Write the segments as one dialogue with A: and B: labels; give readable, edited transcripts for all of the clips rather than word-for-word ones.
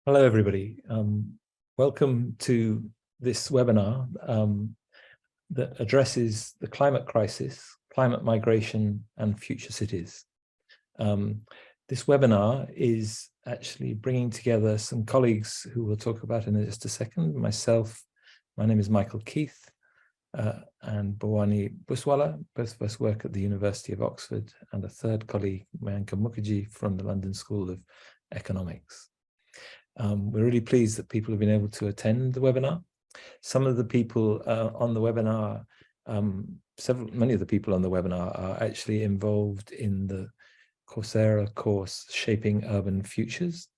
A: Hello, everybody. Welcome to this webinar that addresses the climate crisis, climate migration, and future cities. This webinar is actually bringing together some colleagues who we'll talk about in just a second. Myself, my name is Michael Keith, and Bhavani Buswala. Both of us work at the University of Oxford, and a third colleague, Mayanka Mukherjee, from the London School of Economics. We're really pleased that people have been able to attend the webinar. Some of the people on the webinar, many of the people on the webinar are actually involved in the Coursera course, Shaping Urban Futures,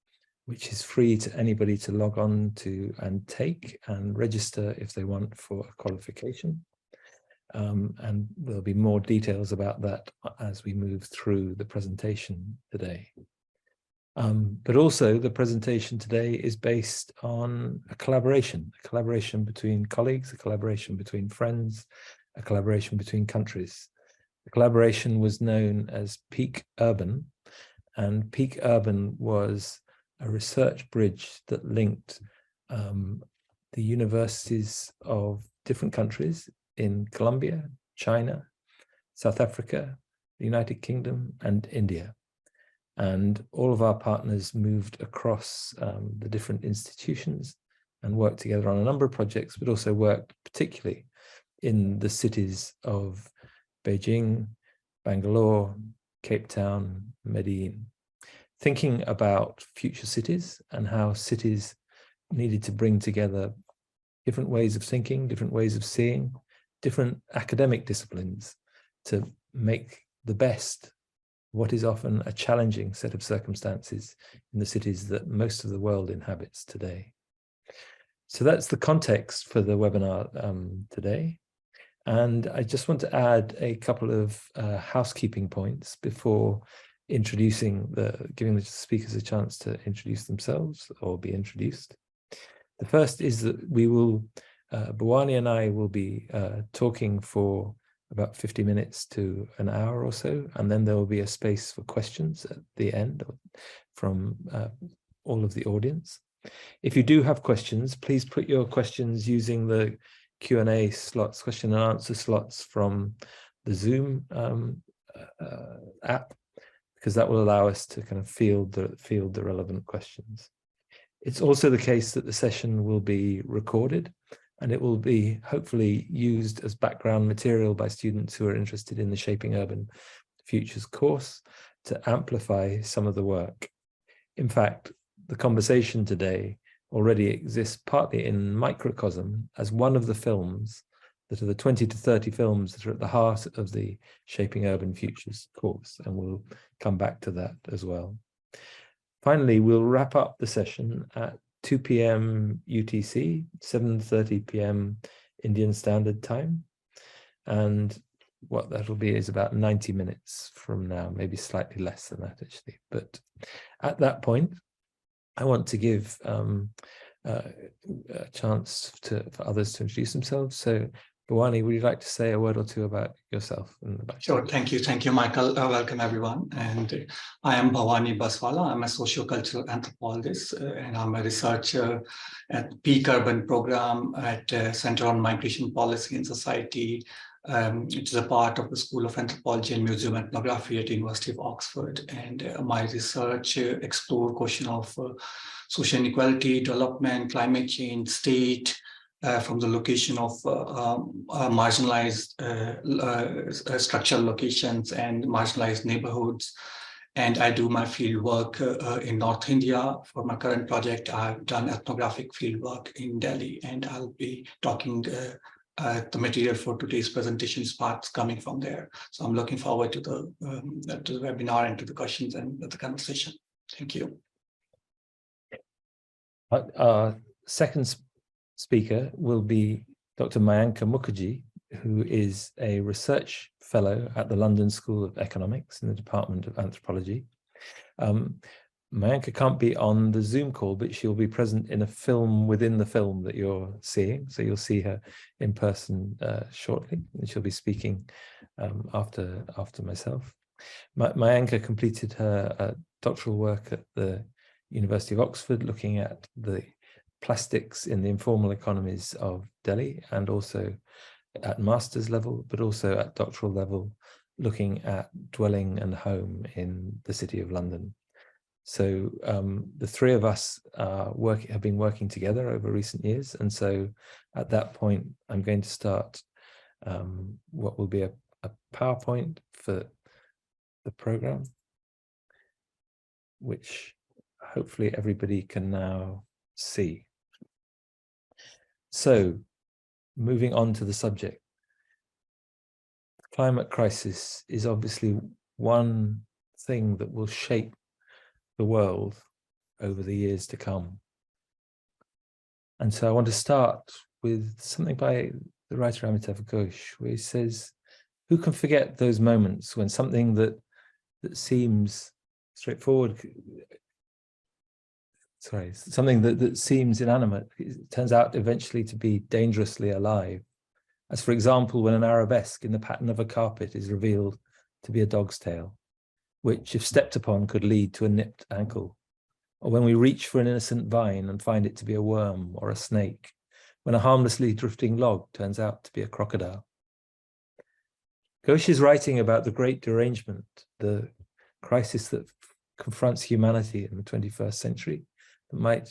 A: which is free to anybody to log on to and take and register if they want for a qualification. And there'll be more details about that as we move through the presentation today. But also the presentation today is based on a collaboration between colleagues, a collaboration between friends, a collaboration between countries. The collaboration was known as Peak Urban, and Peak Urban was a research bridge that linked the universities of different countries in Colombia, China, South Africa, the United Kingdom, and India. And all of our partners moved across the different institutions and worked together on a number of projects, but also worked particularly in the cities of Beijing, Bangalore, Cape Town, Medellin, thinking about future cities and how cities needed to bring together different ways of thinking, different ways of seeing, different academic disciplines to make the best what is often a challenging set of circumstances in the cities that most of the world inhabits today. So that's the context for the webinar today. And I just want to add a couple of housekeeping points before giving the speakers a chance to introduce themselves or be introduced. The first is that Bhavani and I will be talking for about 50 minutes to an hour or so, and then there will be a space for questions at the end from all of the audience. If you do have questions, please put your questions using the Q&A slots, question and answer slots from the Zoom app, because that will allow us to kind of field the relevant questions. It's also the case that the session will be recorded, and it will be hopefully used as background material by students who are interested in the Shaping Urban Futures course to amplify some of the work. In fact, the conversation today already exists partly in microcosm as one of the films that are the 20 to 30 films that are at the heart of the Shaping Urban Futures course, and we'll come back to that as well. Finally, we'll wrap up the session at 2 p.m. UTC, 7:30 p.m. Indian Standard Time. And what that'll be is about 90 minutes from now, maybe slightly less than that, actually. But at that point, I want to give a chance for others to introduce themselves. So, Bhavani, would you like to say a word or two about yourself?
B: Sure. Thank you, Michael. Welcome, everyone. And I am Bhavani Buswala. I'm a sociocultural anthropologist, and I'm a researcher at Peak Urban program at Center on Migration Policy and Society, which is a part of the School of Anthropology and Museum Ethnography at University of Oxford. And my research explores question of social inequality, development, climate change, state, from the location of marginalized structural locations and marginalized neighborhoods. And I do my field work in North India. For my current project, I've done ethnographic field work in Delhi, and I'll be talking the material for today's presentation parts coming from there. So I'm looking forward to the webinar and to the questions and the conversation. Thank you.
A: Second speaker will be Dr. Mayanka Mukherjee, who is a research fellow at the London School of Economics in the Department of Anthropology. Mayanka can't be on the Zoom call, but she'll be present in a film within the film that you're seeing. So you'll see her in person shortly, and she'll be speaking after myself. Mayanka completed her doctoral work at the University of Oxford, looking at the plastics in the informal economies of Delhi, and also at master's level, but also at doctoral level, looking at dwelling and home in the City of London. So the three of us have been working together over recent years. And so at that point, I'm going to start what will be a PowerPoint for the program, which hopefully everybody can now see. So moving on to the subject. The climate crisis is obviously one thing that will shape the world over the years to come. And so I want to start with something by the writer Amitav Ghosh, where he says, who can forget those moments when something that seems straightforward, something that seems inanimate, it turns out eventually to be dangerously alive. As for example, when an arabesque in the pattern of a carpet is revealed to be a dog's tail, which if stepped upon could lead to a nipped ankle. Or when we reach for an innocent vine and find it to be a worm or a snake, when a harmlessly drifting log turns out to be a crocodile. Ghosh is writing about the great derangement, the crisis that confronts humanity in the 21st century, that might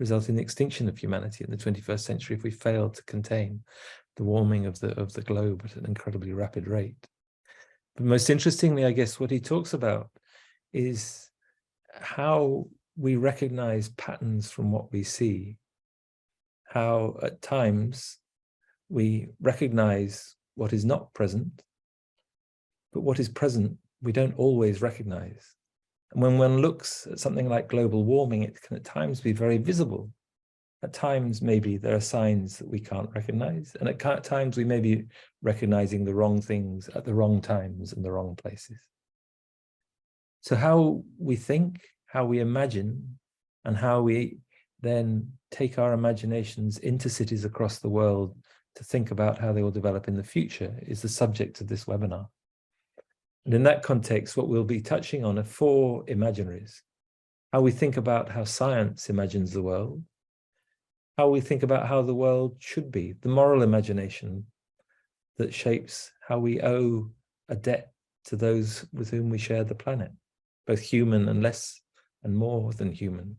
A: result in the extinction of humanity in the 21st century if we fail to contain the warming of the globe at an incredibly rapid rate. But most interestingly, I guess, what he talks about is how we recognize patterns from what we see, how at times we recognize what is not present, but what is present we don't always recognize. And when one looks at something like global warming, it can at times be very visible. At times, maybe there are signs that we can't recognize, and at times we may be recognizing the wrong things at the wrong times and the wrong places. So how we think, how we imagine, and how we then take our imaginations into cities across the world to think about how they will develop in the future is the subject of this webinar. And in that context, what we'll be touching on are four imaginaries: how we think about how science imagines the world, how we think about how the world should be, the moral imagination that shapes how we owe a debt to those with whom we share the planet, both human and less and more than human,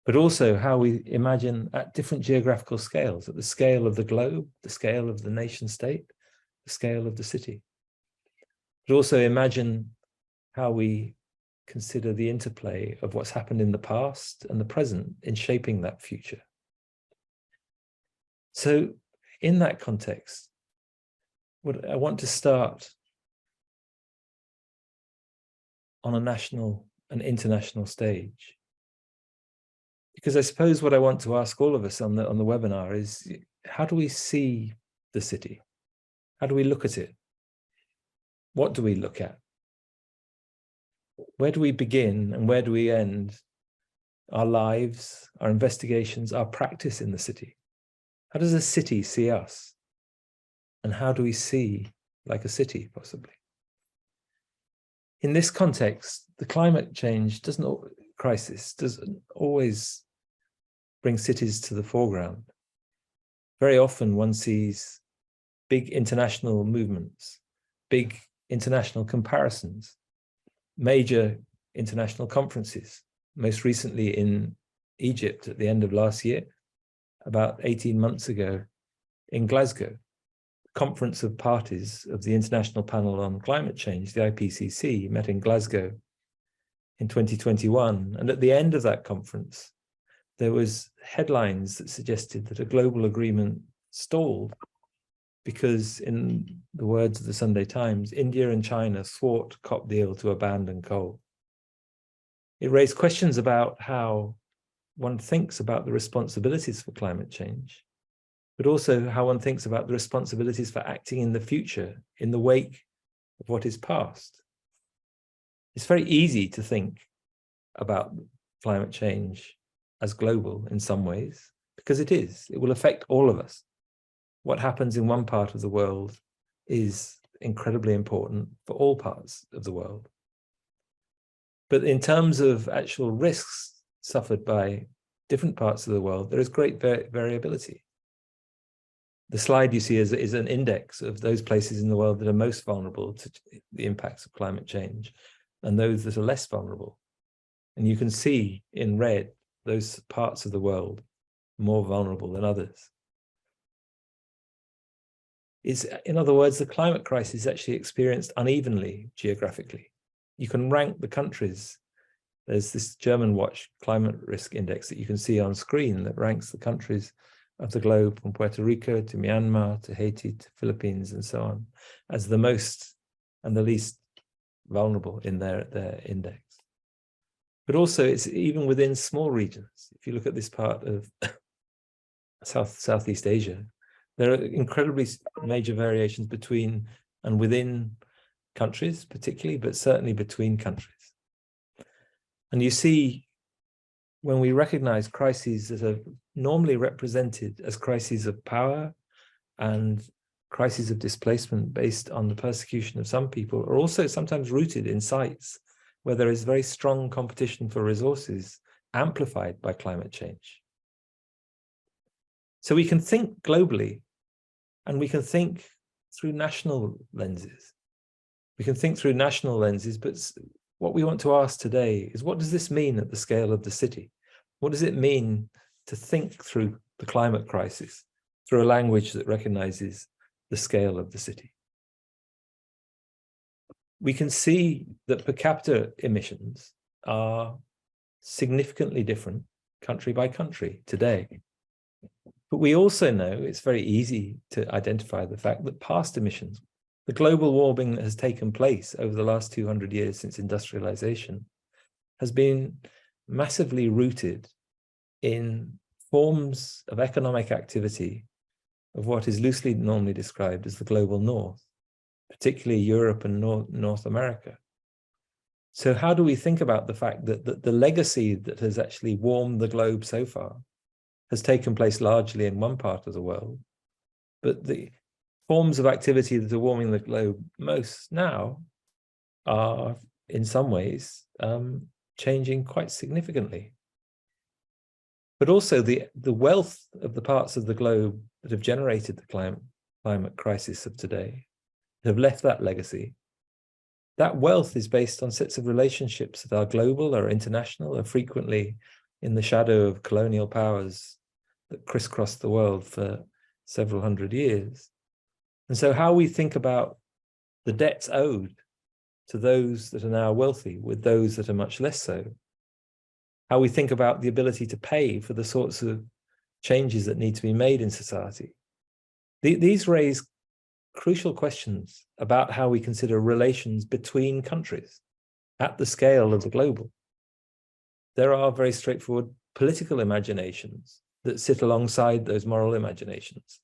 A: but also how we imagine at different geographical scales, at the scale of the globe, the scale of the nation state, the scale of the city. But also imagine how we consider the interplay of what's happened in the past and the present in shaping that future. So in that context, I want to start on a national and international stage, because I suppose what I want to ask all of us on the webinar is, how do we see the city? How do we look at it? What do we look at? Where do we begin and where do we end our lives, our investigations, our practice in the city? How does a city see us? And how do we see like a city, possibly? In this context, the climate change crisis doesn't always bring cities to the foreground. Very often one sees big international movements, big international comparisons, major international conferences, most recently in Egypt at the end of last year, about 18 months ago in Glasgow, Conference of Parties of the International Panel on Climate Change, the IPCC, met in Glasgow in 2021. And at the end of that conference, there was headlines that suggested that a global agreement stalled because, in the words of the Sunday Times, India and China thwart COP deal to abandon coal. It raised questions about how one thinks about the responsibilities for climate change, but also how one thinks about the responsibilities for acting in the future in the wake of what is past. It's very easy to think about climate change as global in some ways, because it is. It will affect all of us. What happens in one part of the world is incredibly important for all parts of the world. But in terms of actual risks suffered by different parts of the world, there is great variability. The slide you see is an index of those places in the world that are most vulnerable to the impacts of climate change and those that are less vulnerable. And you can see in red those parts of the world more vulnerable than others. In other words, the climate crisis is actually experienced unevenly geographically. You can rank the countries. There's this German Watch climate risk index that you can see on screen that ranks the countries of the globe from Puerto Rico to Myanmar to Haiti to Philippines and so on as the most and the least vulnerable in their index. But also it's even within small regions. If you look at this part of Southeast Asia, there are incredibly major variations between and within countries particularly, but certainly between countries. And you see, when we recognize crises that are normally represented as crises of power and crises of displacement based on the persecution of some people, are also sometimes rooted in sites where there is very strong competition for resources amplified by climate change. So we can think globally, and we can think through national lenses. We can think through national lenses, but what we want to ask today is, what does this mean at the scale of the city? What does it mean to think through the climate crisis through a language that recognizes the scale of the city? We can see that per capita emissions are significantly different country by country today. But we also know it's very easy to identify the fact that past emissions, the global warming that has taken place over the last 200 years since industrialization, has been massively rooted in forms of economic activity of what is loosely normally described as the global north, particularly Europe and North America. So how do we think about the fact that the legacy that has actually warmed the globe so far has taken place largely in one part of the world, but the forms of activity that are warming the globe most now are in some ways changing quite significantly. But also the wealth of the parts of the globe that have generated the climate crisis of today, that have left that legacy, that wealth is based on sets of relationships that are global or international, or frequently in the shadow of colonial powers that crisscross the world for several hundred years. And so how we think about the debts owed to those that are now wealthy with those that are much less so, how we think about the ability to pay for the sorts of changes that need to be made in society. These raise crucial questions about how we consider relations between countries at the scale of the global. There are very straightforward political imaginations that sit alongside those moral imaginations.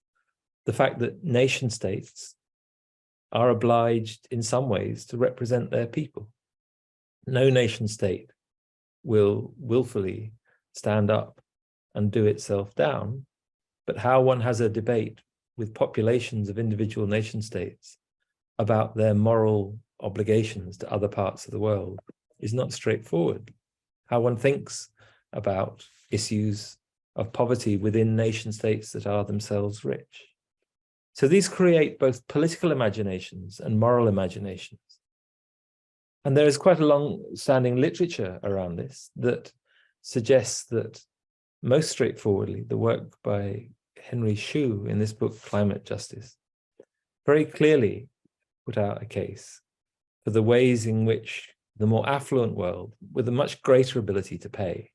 A: The fact that nation states are obliged in some ways to represent their people. No nation state will willfully stand up and do itself down, but how one has a debate with populations of individual nation states about their moral obligations to other parts of the world is not straightforward. How one thinks about issues of poverty within nation states that are themselves rich. So these create both political imaginations and moral imaginations. And there is quite a long-standing literature around this that suggests that most straightforwardly, the work by Henry Shue in this book, Climate Justice, very clearly put out a case for the ways in which the more affluent world, with a much greater ability to pay,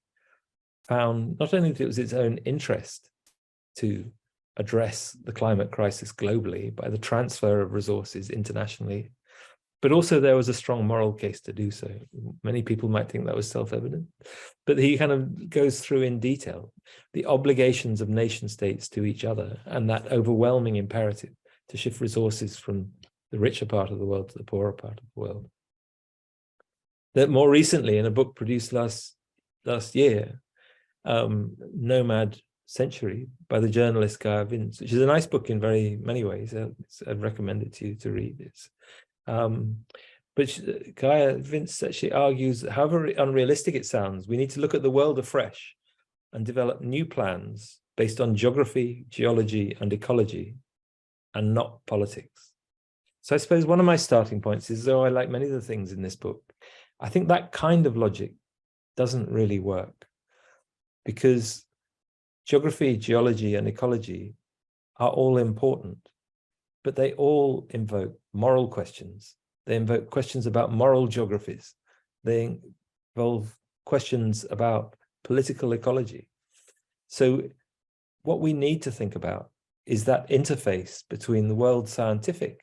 A: found not only that it was its own interest to address the climate crisis globally by the transfer of resources internationally, but also there was a strong moral case to do so. Many people might think that was self-evident, but he kind of goes through in detail the obligations of nation states to each other and that overwhelming imperative to shift resources from the richer part of the world to the poorer part of the world. That more recently, in a book produced last year, Nomad Century by the journalist Gaia Vince, which is a nice book in very many ways. I'd recommend it to you to read. It's But Gaia Vince actually argues that however unrealistic it sounds, we need to look at the world afresh and develop new plans based on geography, geology, and ecology, and not politics. So I suppose one of my starting points is, though I like many of the things in this book, I think that kind of logic doesn't really work, because geography, geology, and ecology are all important, but they all invoke moral questions. They invoke questions about moral geographies. They involve questions about political ecology. So what we need to think about is that interface between the world scientific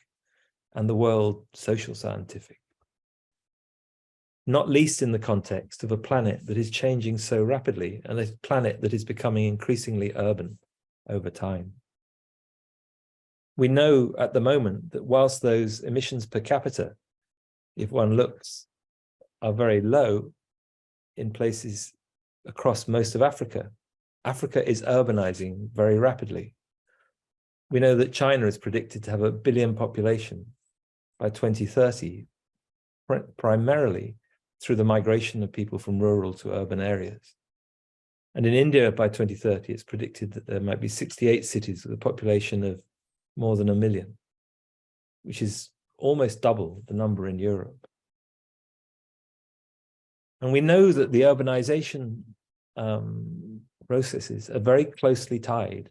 A: and the world social scientific, not least in the context of a planet that is changing so rapidly, and a planet that is becoming increasingly urban over time. We know at the moment that whilst those emissions per capita, if one looks, are very low in places across most of Africa, Africa is urbanizing very rapidly. We know that China is predicted to have 1 billion population by 2030, primarily through the migration of people from rural to urban areas. And in India, by 2030, it's predicted that there might be 68 cities with a population of more than 1 million, which is almost double the number in Europe. And we know that the urbanization processes are very closely tied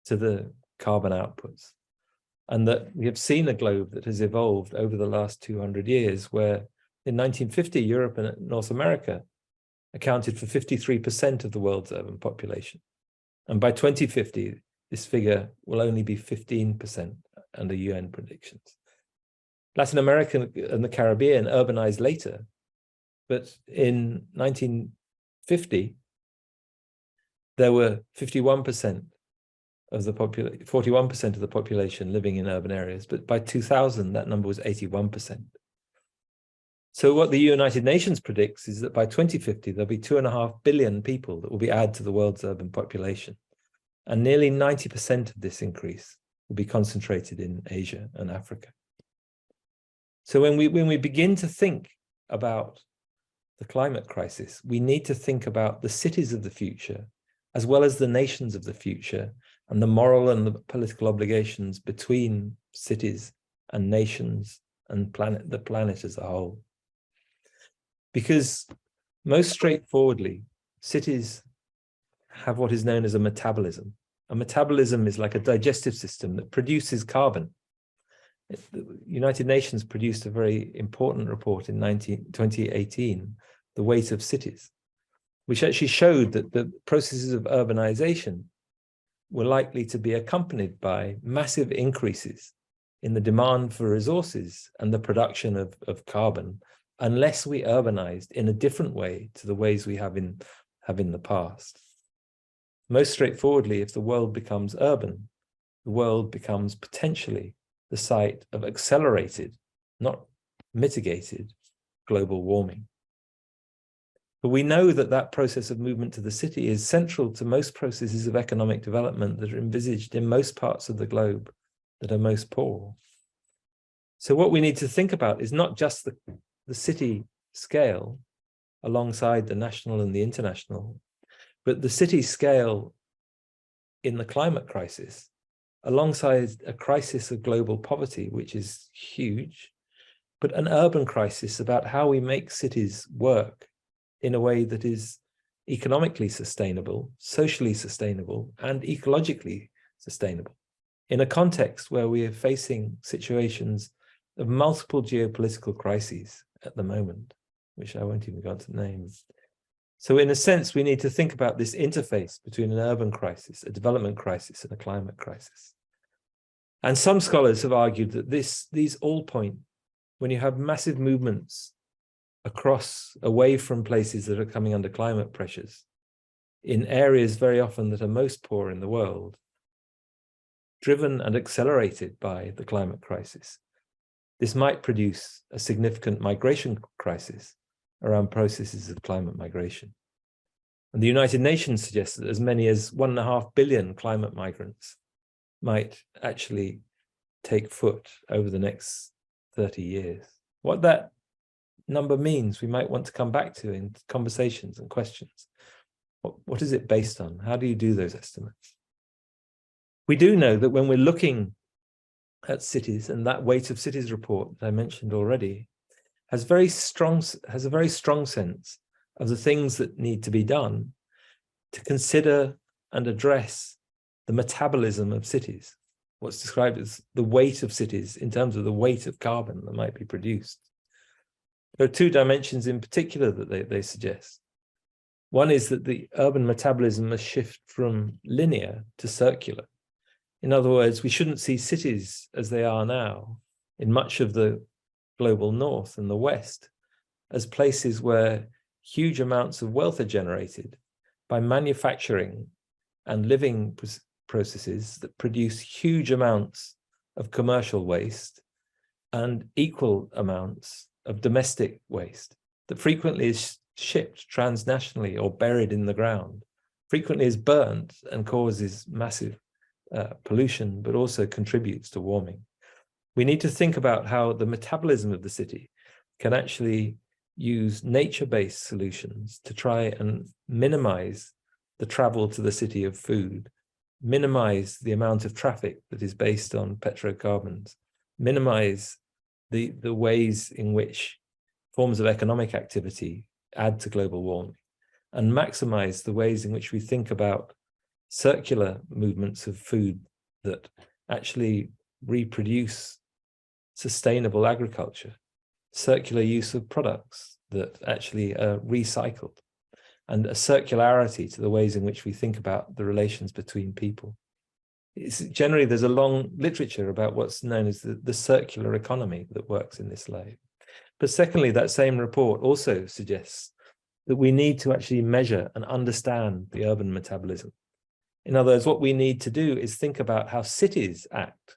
A: to the carbon outputs, and that we have seen a globe that has evolved over the last 200 years, where in 1950, Europe and North America accounted for 53% of the world's urban population. And by 2050, this figure will only be 15% under UN predictions. Latin America and the Caribbean urbanized later, but in 1950, there were 41% of the population, 41% of the population living in urban areas, but by 2000, that number was 81%. So what the United Nations predicts is that by 2050, there'll be 2.5 billion people that will be added to the world's urban population. And nearly 90% of this increase will be concentrated in Asia and Africa. So when we begin to think about the climate crisis, we need to think about the cities of the future, as well as the nations of the future, and the moral and the political obligations between cities and nations and the planet as a whole. Because most straightforwardly, cities have what is known as a metabolism. A metabolism is like a digestive system that produces carbon. The United Nations produced a very important report in 2018, The Weight of Cities, which actually showed that the processes of urbanization were likely to be accompanied by massive increases in the demand for resources and the production of carbon, unless we urbanized in a different way to the ways we have in the past. Most straightforwardly, if the world becomes urban, the world becomes potentially the site of accelerated, not mitigated, global warming. But we know that that process of movement to the city is central to most processes of economic development that are envisaged in most parts of the globe that are most poor. So what we need to think about is not just the city scale alongside the national and the international, but the city scale in the climate crisis alongside a crisis of global poverty, which is huge, but an urban crisis about how we make cities work in a way that is economically sustainable, socially sustainable, and ecologically sustainable, in a context where we are facing situations of multiple geopolitical crises at the moment, which I won't even go into name. So in a sense, we need to think about this interface between an urban crisis, a development crisis, and a climate crisis. And some scholars have argued that these all point, when you have massive movements away from places that are coming under climate pressures, in areas very often that are most poor in the world, driven and accelerated by the climate crisis, this might produce a significant migration crisis around processes of climate migration. And the United Nations suggests that as many as 1.5 billion climate migrants might actually take foot over the next 30 years. What that number means we might want to come back to in conversations and questions. What is it based on? How do you do those estimates? We do know that when we're looking at cities, and that Weight of Cities report that I mentioned already has a very strong sense of the things that need to be done to consider and address the metabolism of cities, what's described as the weight of cities in terms of the weight of carbon that might be produced. There are two dimensions in particular that they suggest. One is that the urban metabolism must shift from linear to circular. In other words, we shouldn't see cities as they are now in much of the global north and the west as places where huge amounts of wealth are generated by manufacturing and living processes that produce huge amounts of commercial waste and equal amounts of domestic waste that frequently is shipped transnationally or buried in the ground, frequently is burnt and causes massive pollution, but also contributes to warming. We need to think about how the metabolism of the city can actually use nature-based solutions to try and minimize the travel to the city of food, minimize the amount of traffic that is based on petrocarbons, minimize the ways in which forms of economic activity add to global warming, and maximize the ways in which we think about circular movements of food that actually reproduce sustainable agriculture, circular use of products that actually are recycled, and a circularity to the ways in which we think about the relations between people. Generally, there's a long literature about what's known as the circular economy that works in this way. But secondly, that same report also suggests that we need to actually measure and understand the urban metabolism. In other words, what we need to do is think about how cities act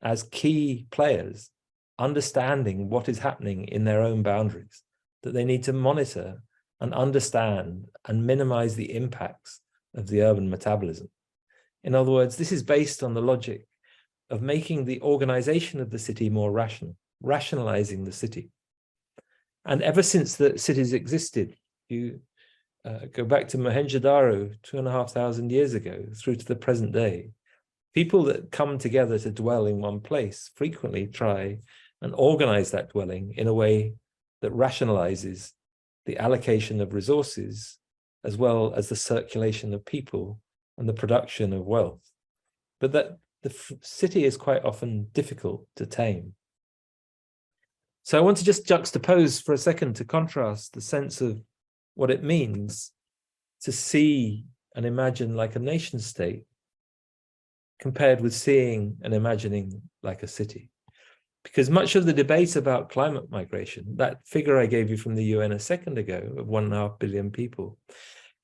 A: as key players, understanding what is happening in their own boundaries, that they need to monitor and understand and minimize the impacts of the urban metabolism. In other words, this is based on the logic of making the organization of the city more rational, rationalizing the city. And ever since the cities existed, you go back to Mohenjo-Daro 2,500 years ago through to the present day, people that come together to dwell in one place frequently try and organize that dwelling in a way that rationalizes the allocation of resources as well as the circulation of people and the production of wealth. But that the city is quite often difficult to tame. So I want to just juxtapose for a second to contrast the sense of what it means to see and imagine like a nation state compared with seeing and imagining like a city. Because much of the debate about climate migration, that figure I gave you from the UN a second ago of 1.5 billion people,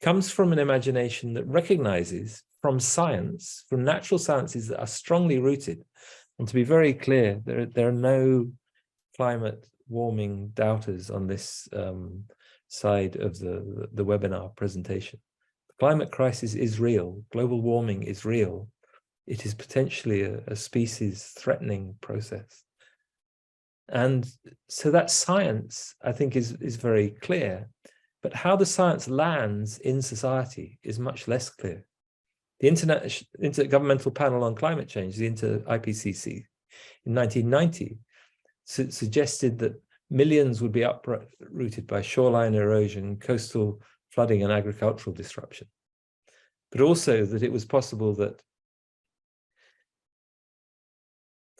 A: comes from an imagination that recognizes from science, from natural sciences that are strongly rooted. And to be very clear, there are no climate warming doubters on this side of the webinar presentation. The climate crisis is real. Global warming is real. It is potentially a species-threatening process. And so that science, I think, is very clear. But how the science lands in society is much less clear. The Intergovernmental Panel on Climate Change, the IPCC, in 1990, suggested that millions would be uprooted by shoreline erosion, coastal flooding, and agricultural disruption. But also that it was possible that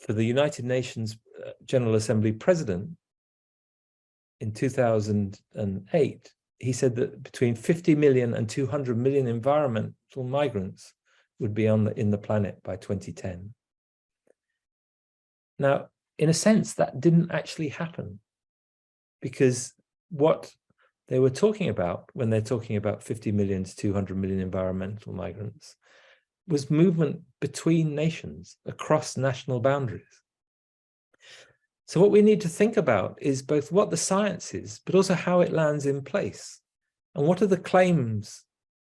A: for the United Nations General Assembly president in 2008, he said that between 50 million and 200 million environmental migrants would be in the planet by 2010. Now, in a sense, that didn't actually happen, because what they were talking about when they're talking about 50 million to 200 million environmental migrants was movement between nations across national boundaries. So what we need to think about is both what the science is, but also how it lands in place. And what are the claims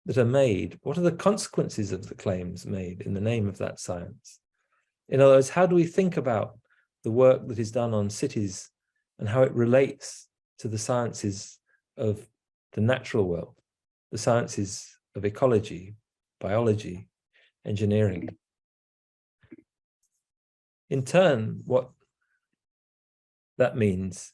A: that are made? What are the consequences of the claims made in the name of that science? In other words, how do we think about the work that is done on cities and how it relates to the sciences of the natural world, the sciences of ecology, biology, engineering. In turn, what that means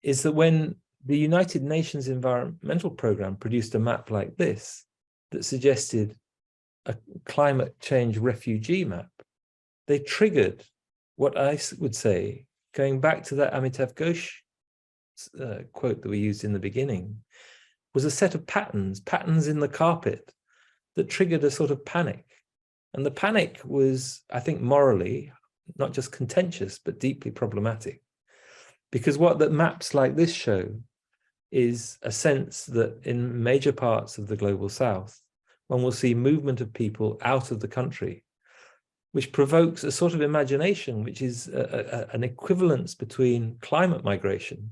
A: is that when the United Nations Environmental Programme produced a map like this that suggested a climate change refugee map, they triggered what I would say, going back to that Amitav Ghosh quote that we used in the beginning, was a set of patterns in the carpet that triggered a sort of panic. And the panic was, I think, morally, not just contentious, but deeply problematic. Because what that maps like this show is a sense that in major parts of the global south, one will see movement of people out of the country, which provokes a sort of imagination, which is an equivalence between climate migration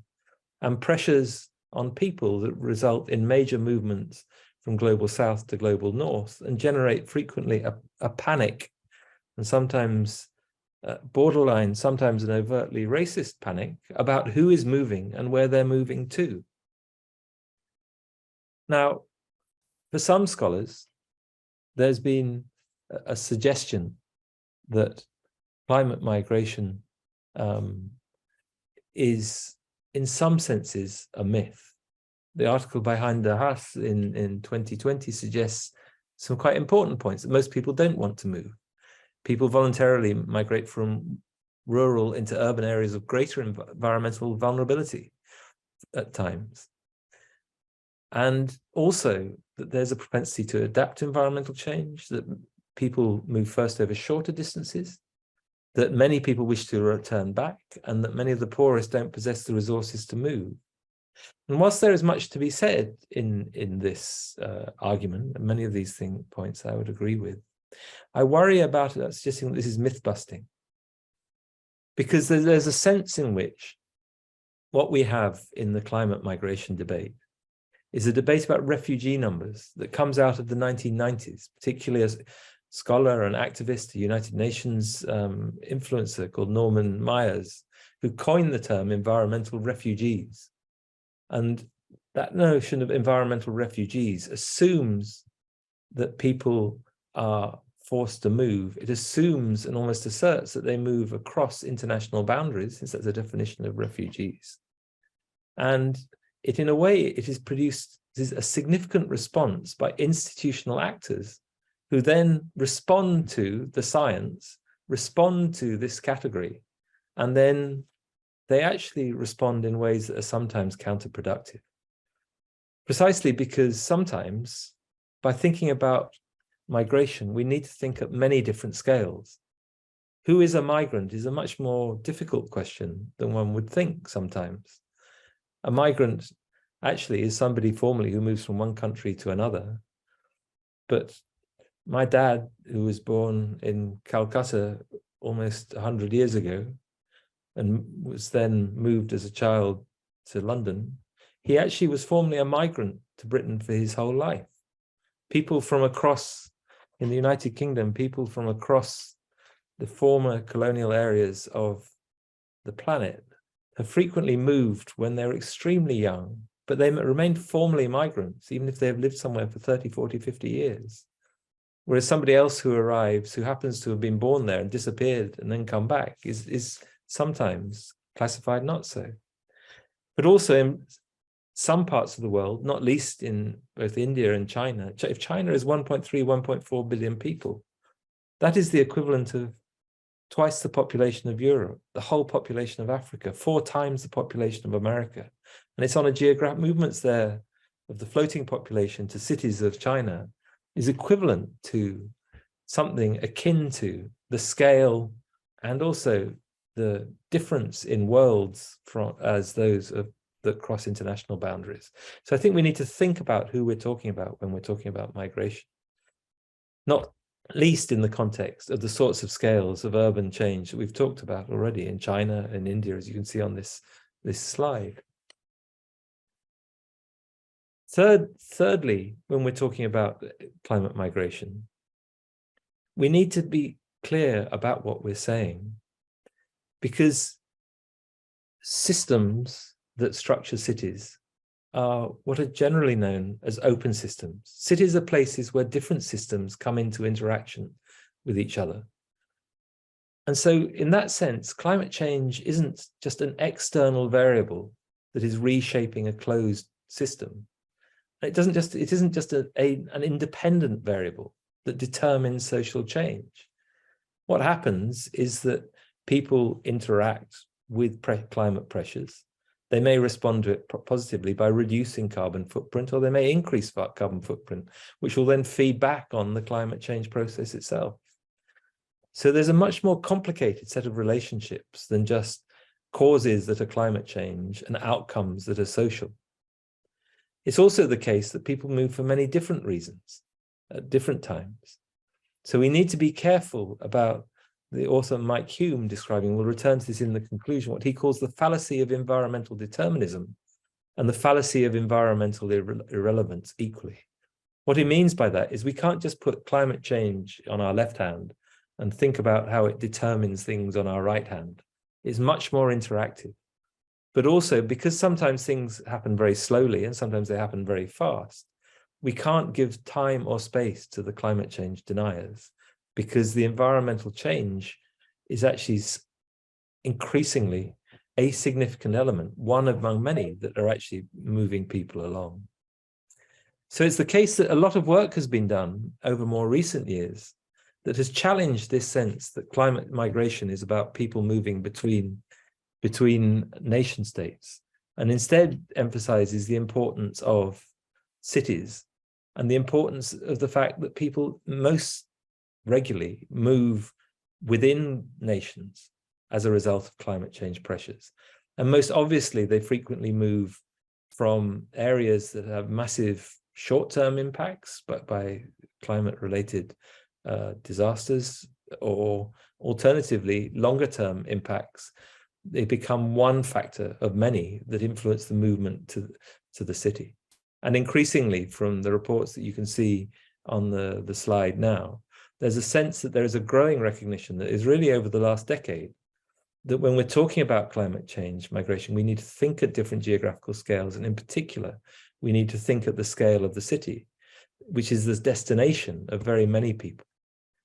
A: and pressures on people that result in major movements from global south to global north and generate frequently a panic, and sometimes borderline, sometimes an overtly racist panic about who is moving and where they're moving to. Now, for some scholars, there's been a suggestion that climate migration is, in some senses, a myth. The article by Hein de Haas in 2020 suggests some quite important points, that most people don't want to move. People voluntarily migrate from rural into urban areas of greater environmental vulnerability at times. And also that there's a propensity to adapt to environmental change, that people move first over shorter distances, that many people wish to return back, and that many of the poorest don't possess the resources to move. And whilst there is much to be said in this argument, and many of these points I would agree with, I worry about suggesting that this is myth busting, because there's a sense in which what we have in the climate migration debate is a debate about refugee numbers that comes out of the 1990s, particularly as scholar and activist, a United Nations influencer called Norman Myers, who coined the term environmental refugees. And that notion of environmental refugees assumes that people are forced to move. It assumes and almost asserts that they move across international boundaries, since that's the definition of refugees. And it, in a way, it is produced a significant response by institutional actors who then respond to the science, respond to this category, and then they actually respond in ways that are sometimes counterproductive. Precisely because sometimes, by thinking about migration, we need to think at many different scales. Who is a migrant is a much more difficult question than one would think sometimes. A migrant actually is somebody formally who moves from one country to another. But my dad, who was born in Calcutta almost 100 years ago, and was then moved as a child to London, he actually was formerly a migrant to Britain for his whole life. People from across, in the United Kingdom, people from across the former colonial areas of the planet have frequently moved when they're extremely young, but they remain formally migrants, even if they have lived somewhere for 30, 40, 50 years. Whereas somebody else who arrives, who happens to have been born there and disappeared and then come back, is sometimes classified not so. But also in some parts of the world, not least in both India and China, if China is 1.3, 1.4 billion people, that is the equivalent of twice the population of Europe, the whole population of Africa, 4 times the population of America. And it's on a geographic movements there of the floating population to cities of China is equivalent to something akin to the scale and also the difference in worlds as those that cross international boundaries. So I think we need to think about who we're talking about when we're talking about migration, not least in the context of the sorts of scales of urban change that we've talked about already in China and India, as you can see on this slide. Thirdly, when we're talking about climate migration, we need to be clear about what we're saying, because systems that structure cities are what are generally known as open systems. Cities are places where different systems come into interaction with each other. And so in that sense, climate change isn't just an external variable that is reshaping a closed system. It isn't just an independent variable that determines social change. What happens is that people interact with climate pressures. They may respond to it positively by reducing carbon footprint, or they may increase carbon footprint, which will then feed back on the climate change process itself. So there's a much more complicated set of relationships than just causes that are climate change and outcomes that are social. It's also the case that people move for many different reasons at different times. So we need to be careful about the author Mike Hume describing, we'll return to this in the conclusion, what he calls the fallacy of environmental determinism and the fallacy of environmental irrelevance equally. What he means by that is we can't just put climate change on our left hand and think about how it determines things on our right hand. It's much more interactive. But also, because sometimes things happen very slowly and sometimes they happen very fast, we can't give time or space to the climate change deniers, because the environmental change is actually increasingly a significant element, one among many that are actually moving people along. So it's the case that a lot of work has been done over more recent years that has challenged this sense that climate migration is about people moving between nation states, and instead emphasizes the importance of cities and the importance of the fact that people most regularly move within nations as a result of climate change pressures. And most obviously, they frequently move from areas that have massive short-term impacts, but by climate-related disasters, or alternatively, longer-term impacts. They become one factor of many that influence the movement to the city. And increasingly, from the reports that you can see on the slide now, there's a sense that there is a growing recognition that is really over the last decade, that when we're talking about climate change migration, we need to think at different geographical scales. And in particular, we need to think at the scale of the city, which is the destination of very many people.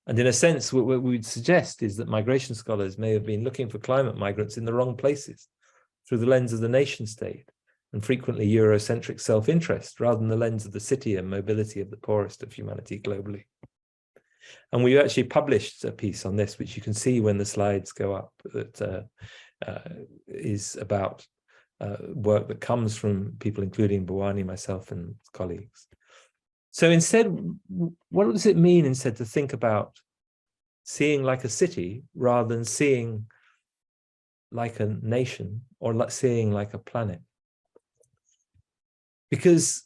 A: And in a sense, what we would suggest is that migration scholars may have been looking for climate migrants in the wrong places, through the lens of the nation state, and frequently Eurocentric self-interest, rather than the lens of the city and mobility of the poorest of humanity globally. And we actually published a piece on this, which you can see when the slides go up, that is about work that comes from people, including Bhavani, myself, and colleagues. So instead, what does it mean instead to think about seeing like a city rather than seeing like a nation, or like seeing like a planet? Because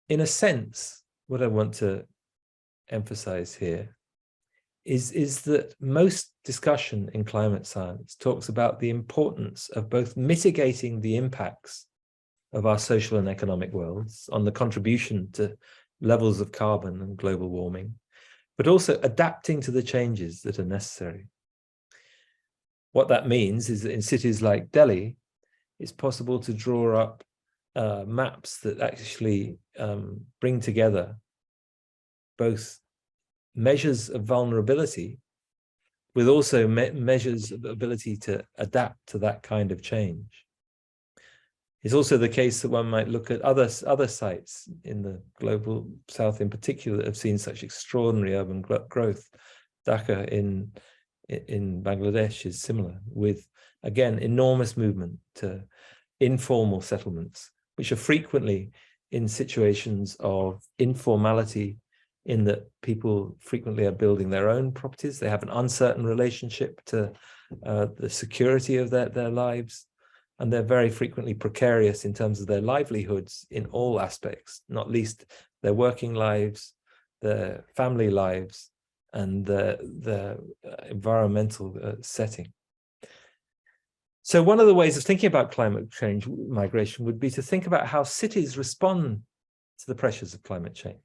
A: in a sense, what I want to emphasize here is that most discussion in climate science talks about the importance of both mitigating the impacts of our social and economic worlds on the contribution to levels of carbon and global warming, but also adapting to the changes that are necessary. What that means is that in cities like Delhi, it's possible to draw up maps that actually bring together both measures of vulnerability with also measures of ability to adapt to that kind of change. It's also the case that one might look at other sites in the global south in particular that have seen such extraordinary urban growth. Dhaka in Bangladesh is similar, with, again, enormous movement to informal settlements, which are frequently in situations of informality, in that people frequently are building their own properties. They have an uncertain relationship to the security of their lives, and they're very frequently precarious in terms of their livelihoods in all aspects, not least their working lives, their family lives, and the environmental setting. So one of the ways of thinking about climate change migration would be to think about how cities respond to the pressures of climate change.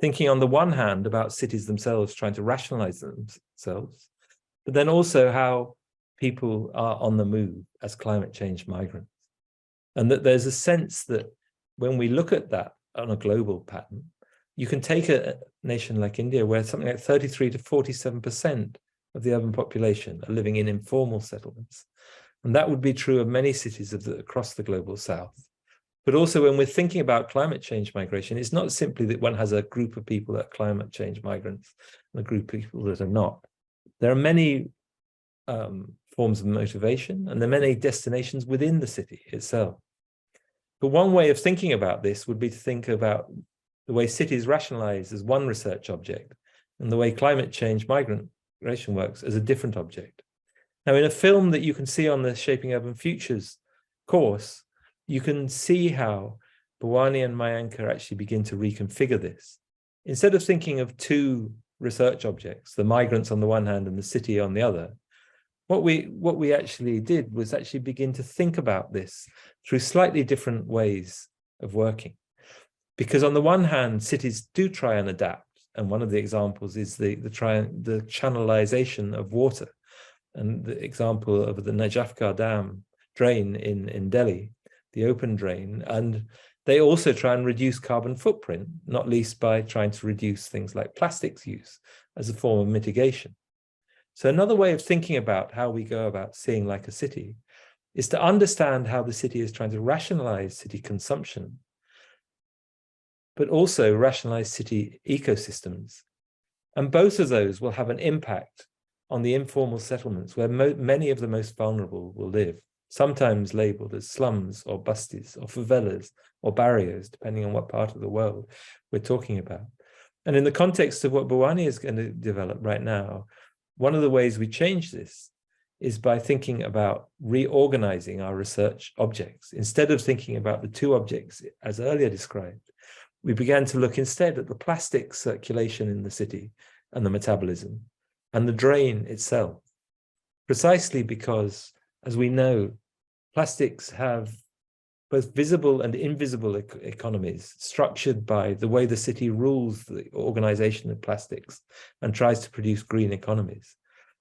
A: Thinking on the one hand about cities themselves trying to rationalize themselves, but then also how people are on the move as climate change migrants. And that there's a sense that when we look at that on a global pattern, you can take a nation like India, where something like 33 to 47% of the urban population are living in informal settlements. And that would be true of many cities across the global south. But also when we're thinking about climate change migration, it's not simply that one has a group of people that are climate change migrants and a group of people that are not. There are many forms of motivation, and there are many destinations within the city itself. But one way of thinking about this would be to think about the way cities rationalize as one research object, and the way climate change migration works as a different object. Now, in a film that you can see on the Shaping Urban Futures course, you can see how Bhavani and Mayanka actually begin to reconfigure this. Instead of thinking of two research objects, the migrants on the one hand and the city on the other, what we actually did was actually begin to think about this through slightly different ways of working. Because on the one hand, cities do try and adapt. And one of the examples is the channelization of water. And the example of the Najafgarh Dam drain in Delhi, the open drain. And they also try and reduce carbon footprint, not least by trying to reduce things like plastics use as a form of mitigation. So another way of thinking about how we go about seeing like a city is to understand how the city is trying to rationalize city consumption, but also rationalize city ecosystems. And both of those will have an impact on the informal settlements where many of the most vulnerable will live, sometimes labeled as slums or busties or favelas or barrios, depending on what part of the world we're talking about. And in the context of what Bhavani is going to develop right now, one of the ways we change this is by thinking about reorganizing our research objects. Instead of thinking about the two objects as earlier described, we began to look instead at the plastic circulation in the city and the metabolism and the drain itself, precisely because, as we know, plastics have both visible and invisible economies structured by the way the city rules the organization of plastics and tries to produce green economies.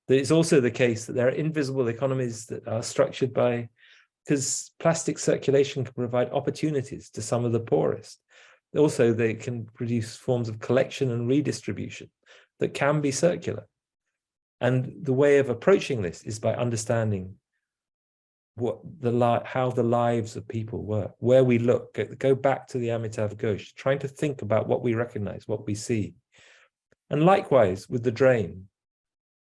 A: But it's also the case that there are invisible economies that are structured by, because plastic circulation can provide opportunities to some of the poorest. Also, they can produce forms of collection and redistribution that can be circular. And the way of approaching this is by understanding how the lives of people work, where we look, go back to the Amitav Ghosh, trying to think about what we recognize, what we see. And likewise with the drain,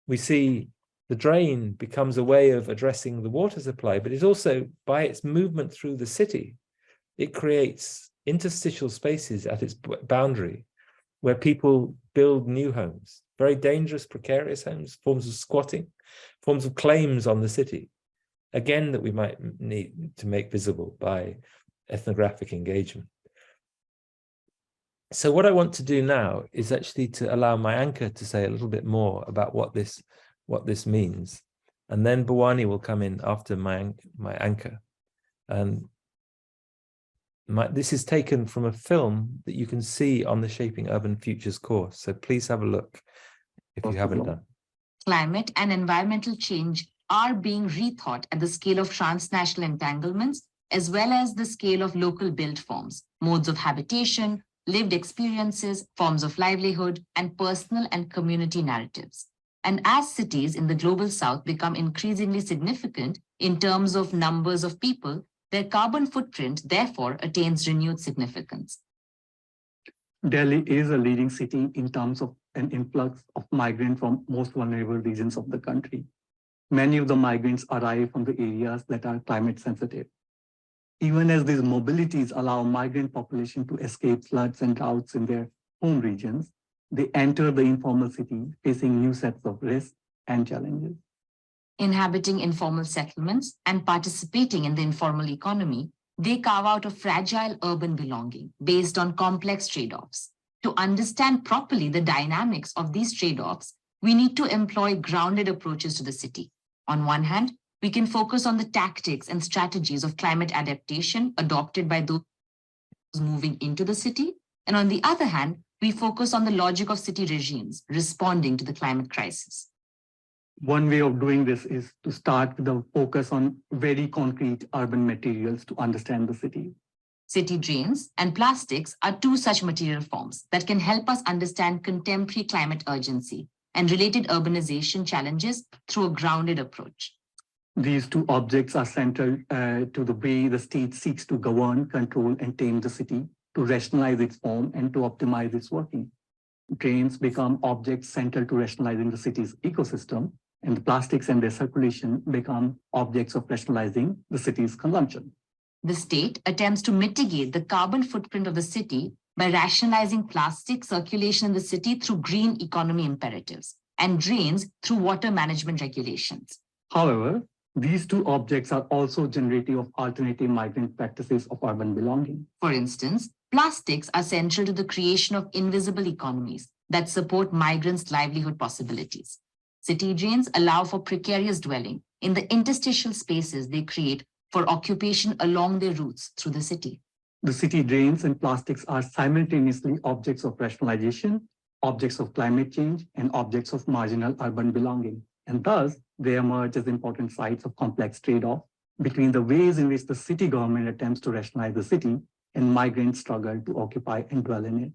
A: we see the drain becomes a way of addressing the water supply, but it's also, by its movement through the city, it creates interstitial spaces at its boundary where people build new homes, very dangerous, precarious homes, forms of squatting, forms of claims on the city, again, that we might need to make visible by ethnographic engagement. So what I want to do now is actually to allow Mayanka to say a little bit more about what this means. And then Bhavani will come in after Mayanka. And this is taken from a film that you can see on the Shaping Urban Futures course. So please have a look if you haven't done.
C: Climate and environmental change are being rethought at the scale of transnational entanglements, as well as the scale of local built forms, modes of habitation, lived experiences, forms of livelihood, and personal and community narratives. And as cities in the global south become increasingly significant in terms of numbers of people, their carbon footprint therefore attains renewed significance.
D: Delhi is a leading city in terms of an influx of migrants from most vulnerable regions of the country. Many of the migrants arrive from the areas that are climate sensitive. Even as these mobilities allow migrant population to escape floods and droughts in their home regions, they enter the informal city facing new sets of risks and challenges.
C: Inhabiting informal settlements and participating in the informal economy, they carve out a fragile urban belonging based on complex trade-offs. To understand properly the dynamics of these trade-offs, we need to employ grounded approaches to the city. On one hand, we can focus on the tactics and strategies of climate adaptation adopted by those moving into the city. And on the other hand, we focus on the logic of city regimes responding to the climate crisis.
D: One way of doing this is to start with a focus on very concrete urban materials to understand the city.
C: City drains and plastics are two such material forms that can help us understand contemporary climate urgency and related urbanization challenges through a grounded approach.
D: These two objects are central to the way the state seeks to govern, control, and tame the city, to rationalize its form and to optimize its working. Drains become objects central to rationalizing the city's ecosystem, and the plastics and their circulation become objects of rationalizing the city's consumption.
C: The state attempts to mitigate the carbon footprint of the city by rationalizing plastic circulation in the city through green economy imperatives and drains through water management regulations.
D: However, these two objects are also generative of alternative migrant practices of urban belonging.
C: For instance, plastics are central to the creation of invisible economies that support migrants' livelihood possibilities. City drains allow for precarious dwelling in the interstitial spaces they create for occupation along their routes through the city.
D: The city drains and plastics are simultaneously objects of rationalization, objects of climate change, and objects of marginal urban belonging. And thus, they emerge as important sites of complex trade-off between the ways in which the city government attempts to rationalize the city and migrants struggle to occupy and dwell in it.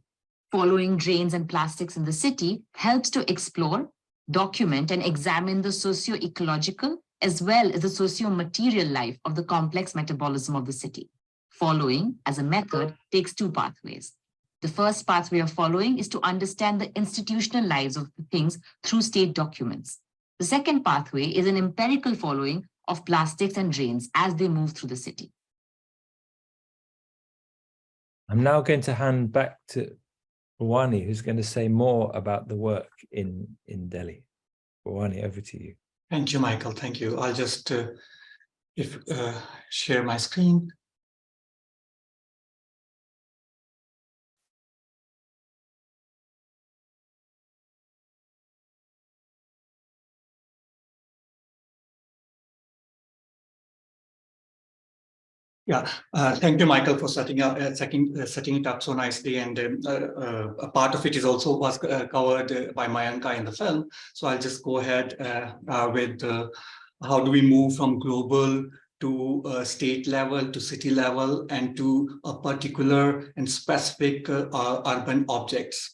C: Following drains and plastics in the city helps to explore, document, and examine the socio-ecological as well as the socio-material life of the complex metabolism of the city. Following, as a method, takes two pathways. The first pathway of following is to understand the institutional lives of things through state documents. The second pathway is an empirical following of plastics and drains as they move through the city.
A: I'm now going to hand back to Bhavani, who's going to say more about the work in Delhi. Bhavani, over to you.
B: Thank you, Michael. Thank you. I'll just share my screen. Yeah, thank you, Michael, for setting it up so nicely. And a part of it is also was covered by Mayanka in the film. So I'll just go ahead with how do we move from global to state level, to city level, and to a particular and specific urban objects.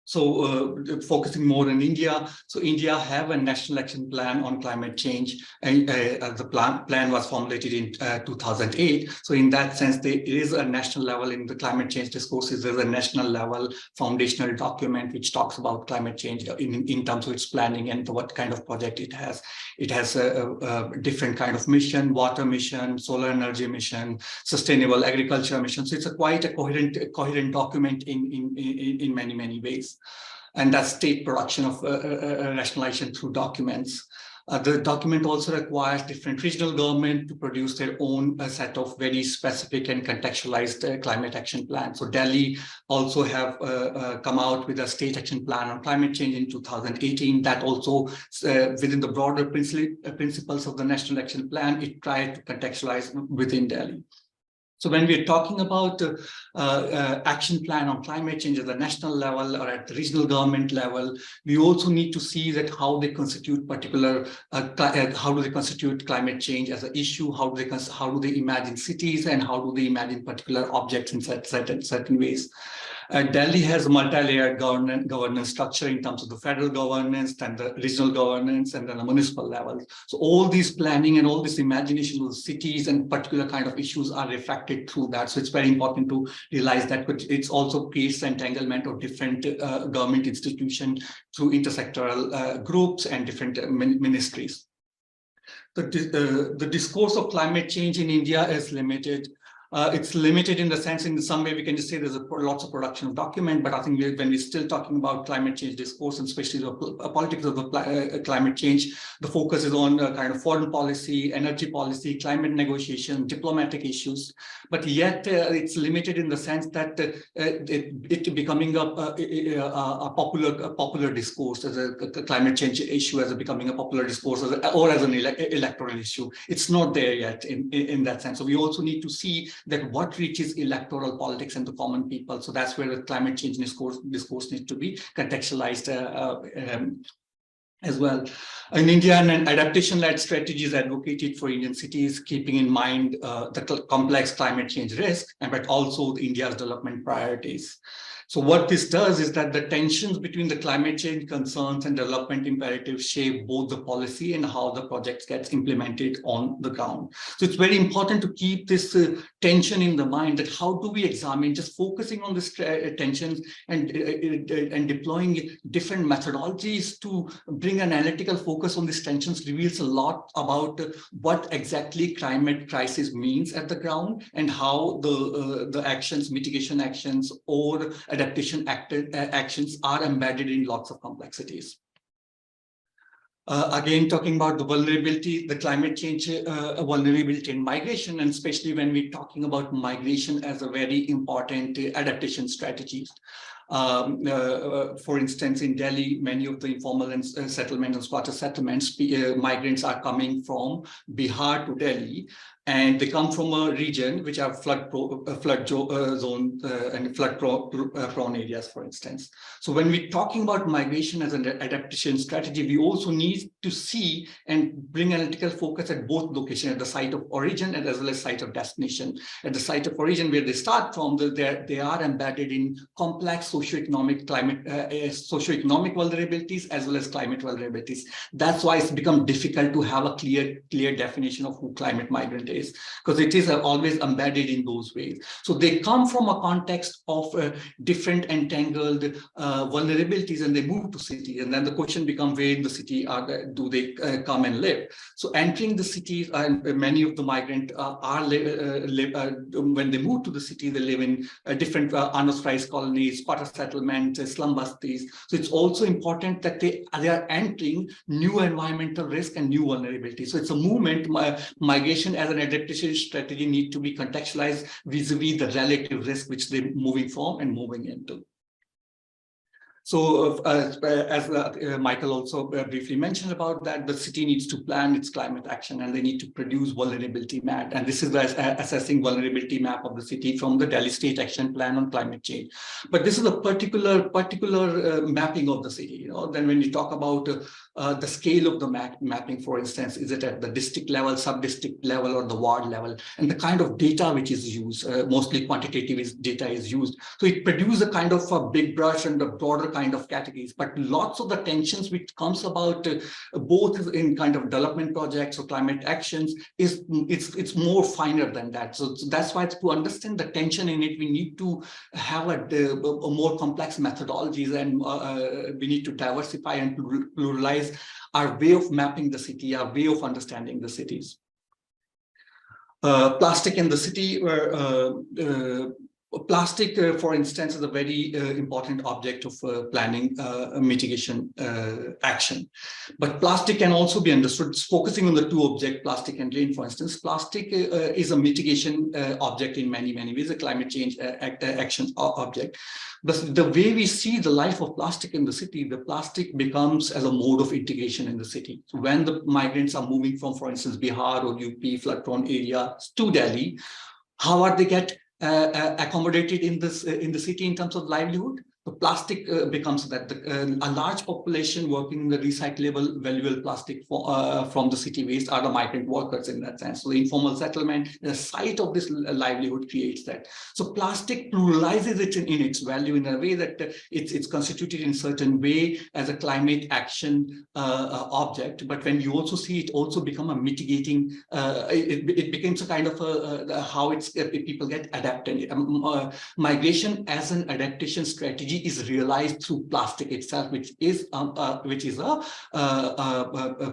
B: So focusing more on India. So India have a national action plan on climate change, and the plan was formulated in 2008. So in that sense, there is a national level in the climate change discourses. There's a national level foundational document which talks about climate change in terms of its planning and what kind of project it has. It has a different kind of mission, water mission, solar energy mission, sustainable agriculture mission. So it's quite a coherent document in many ways. And that's state production of rationalization through documents. The document also requires different regional government to produce their own set of very specific and contextualized climate action plans. So Delhi also have come out with a state action plan on climate change in 2018. That also within the broader principles of the national action plan, it tried to contextualize within Delhi. So when we're talking about action plan on climate change at the national level or at the regional government level, we also need to see that how they constitute how do they constitute climate change as an issue, how do they imagine cities, and how do they imagine particular objects in certain ways. Delhi has a multi-layered governance structure in terms of the federal governance, then the regional governance, and then the municipal level. So all these planning and all this imagination of cities and particular kind of issues are reflected through that. So it's very important to realize that, but it's also creates entanglement of different government institutions through intersectoral groups and different ministries. The discourse of climate change in India is limited. It's limited in the sense, in some way we can just say there's lots of production of document, but I think when we're still talking about climate change discourse, and especially the politics of the climate change, the focus is on kind of foreign policy, energy policy, climate negotiation, diplomatic issues. But yet it's limited in the sense that it becoming a popular discourse as a climate change issue, as becoming a popular discourse, or as an electoral issue. It's not there yet in that sense. So we also need to see that what reaches electoral politics and the common people. So that's where the climate change discourse needs to be contextualized as well. In India, an adaptation-led strategy is advocated for Indian cities, keeping in mind the complex climate change risk, but also India's development priorities. So what this does is that the tensions between the climate change concerns and development imperatives shape both the policy and how the project gets implemented on the ground. So it's very important to keep this tension in the mind, that how do we examine, just focusing on this tensions and deploying different methodologies to bring an analytical focus on these tensions reveals a lot about what exactly climate crisis means at the ground and how the actions, mitigation actions or adaptation actions are embedded in lots of complexities. Again, talking about the vulnerability, the climate change vulnerability in migration, and especially when we're talking about migration as a very important adaptation strategy. For instance, in Delhi, many of the informal settlements and squatter settlements, migrants are coming from Bihar to Delhi, and they come from a region which are flood zone and flood prone areas, for instance. So when we're talking about migration as an adaptation strategy, we also need to see and bring analytical focus at both locations, at the site of origin and as well as site of destination. At the site of origin, where they start from, they are embedded in complex socioeconomic vulnerabilities as well as climate vulnerabilities. That's why it's become difficult to have a clear definition of who climate migrant is, because it is always embedded in those ways. So they come from a context of different entangled vulnerabilities, and they move to city. And then the question becomes, where in the city do they come and live? So entering the cities, many of the migrants when they move to the city, they live in different unauthorized colonies, squatter settlements, slum bastis. So it's also important that they are entering new environmental risk and new vulnerability. So it's a movement. Migration as an adaptation strategy need to be contextualized vis-a-vis the relative risk which they're moving from and moving into. So as Michael also briefly mentioned about that, the city needs to plan its climate action, and they need to produce vulnerability map. And this is the assessing vulnerability map of the city from the Delhi State Action Plan on Climate Change. But this is a particular mapping of the city. You know, then when you talk about the scale of the mapping, for instance, is it at the district level, sub-district level, or the ward level, and the kind of data which is used, mostly quantitative data is used. So it produces a kind of a big brush and a broader kind of categories, but lots of the tensions which comes about both in kind of development projects or climate actions it's more finer than that. So that's why to understand the tension in it, we need to have a more complex methodologies, and we need to diversify and pluralize our way of mapping the city, our way of understanding the cities. Plastic in the city, where plastic, for instance, is a very important object of planning mitigation action. But plastic can also be understood, focusing on the two objects, plastic and rain, for instance. Plastic is a mitigation object in many ways, a climate change action object. But the way we see the life of plastic in the city, the plastic becomes as a mode of integration in the city. So when the migrants are moving from, for instance, Bihar or UP flood-prone areas to Delhi, how are they get accommodated in the city in terms of livelihood? The plastic becomes that a large population working in the recyclable, valuable plastic from the city waste are the migrant workers in that sense. So the informal settlement, the site of this livelihood creates that. So plastic pluralizes it in its value in a way that it's constituted in a certain way as a climate action object. But when you also see it also become a mitigating, it becomes a kind of how people get adapted. Migration as an adaptation strategy is realized through plastic itself, which is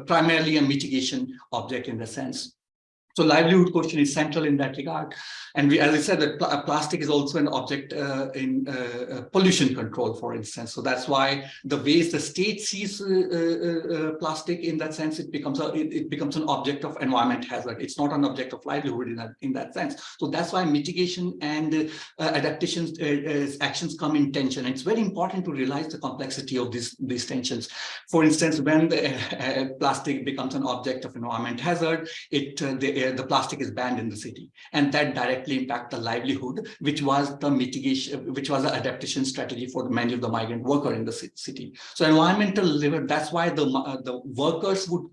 B: primarily a mitigation object in the sense. So livelihood question is central in that regard. And as I said, that plastic is also an object in pollution control, for instance. So that's why the ways the state sees plastic in that sense, it becomes an object of environment hazard. It's not an object of livelihood in that sense. So that's why mitigation and adaptation actions come in tension. And it's very important to realize the complexity of these tensions. For instance, when the plastic becomes an object of environment hazard, the where the plastic is banned in the city, and that directly impact the livelihood, which was the mitigation, which was the adaptation strategy for many of the migrant workers in the city. So environmental labor, that's why the workers would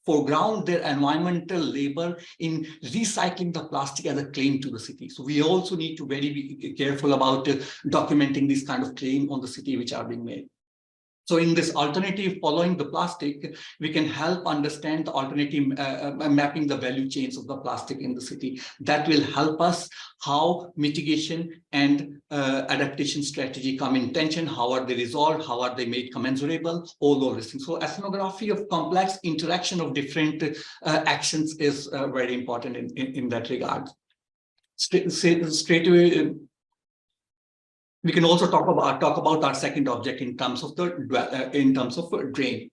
B: foreground their environmental labor in recycling the plastic as a claim to the city. So we also need to be careful about documenting this kind of claim on the city which are being made. So in this alternative following the plastic, we can help understand the alternative mapping the value chains of the plastic in the city. That will help us how mitigation and adaptation strategy come in tension, how are they resolved, how are they made commensurable, all those things. So ethnography of complex interaction of different actions is very important in that regard. Straight away, we can also talk about our second object in terms of drain.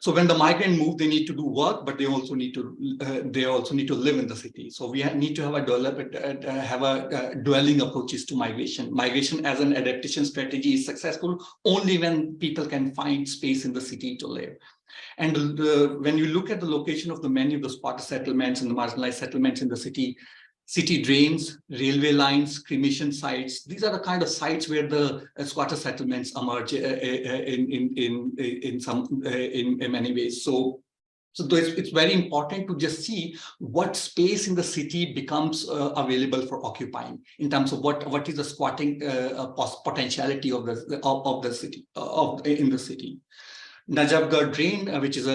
B: So when the migrant move, they need to do work, but they also need to live in the city. So we need to have a dwelling approaches to migration. Migration as an adaptation strategy is successful only when people can find space in the city to live. And when you look at the location of many of the squatter settlements and the marginalized settlements in the city drains, railway lines, cremation sites. These are the kind of sites where the squatter settlements emerge in many ways. So it's very important to just see what space in the city becomes available for occupying in terms of what is the squatting potentiality of the city in the city. Najafgarh drain, which is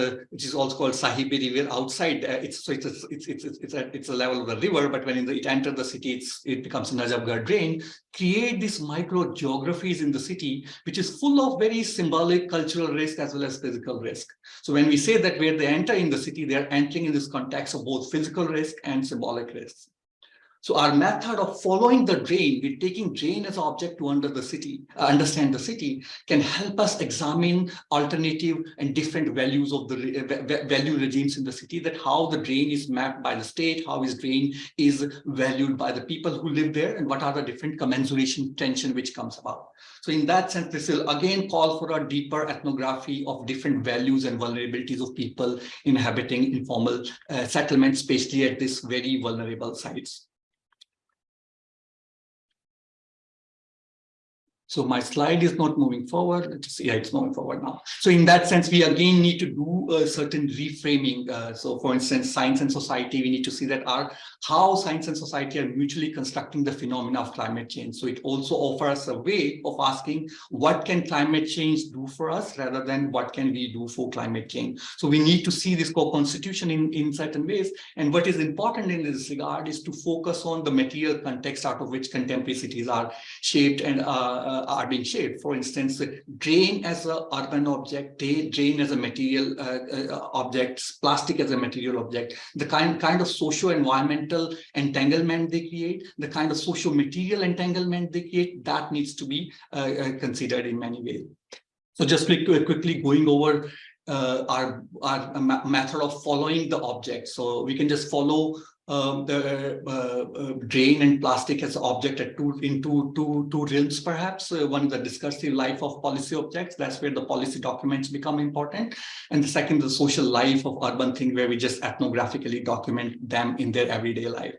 B: also called Sahibi River outside. It's a level of the river, but when it enters the city, it becomes a Najafgarh drain. Create these micro geographies in the city, which is full of very symbolic cultural risk as well as physical risk. So when we say that where they enter in the city, they are entering in this context of both physical risk and symbolic risks. So our method of following the drain, with taking drain as an object to understand the city, can help us examine alternative and different values of the value regimes in the city, that how the drain is mapped by the state, how is drain is valued by the people who live there, and what are the different commensuration tension which comes about. So in that sense, this will again call for a deeper ethnography of different values and vulnerabilities of people inhabiting informal settlements, especially at these very vulnerable sites. So my slide is not moving forward. Yeah, it's moving forward now. So in that sense, we again need to do a certain reframing. So for instance, science and society, we need to see that how science and society are mutually constructing the phenomena of climate change. So it also offers a way of asking what can climate change do for us rather than what can we do for climate change. So we need to see this co-constitution in certain ways. And what is important in this regard is to focus on the material context out of which contemporary cities are shaped and are being shaped. For instance, drain as an urban object, drain as a material object, plastic as a material object, the kind of socio-environmental entanglement they create, the kind of socio-material entanglement they create, that needs to be considered in many ways. So just quickly going over our method of following the object. So we can just follow the drain and plastic as object in two realms, perhaps. One is the discursive life of policy objects. That's where the policy documents become important. And the second, the social life of urban thing, where we just ethnographically document them in their everyday life.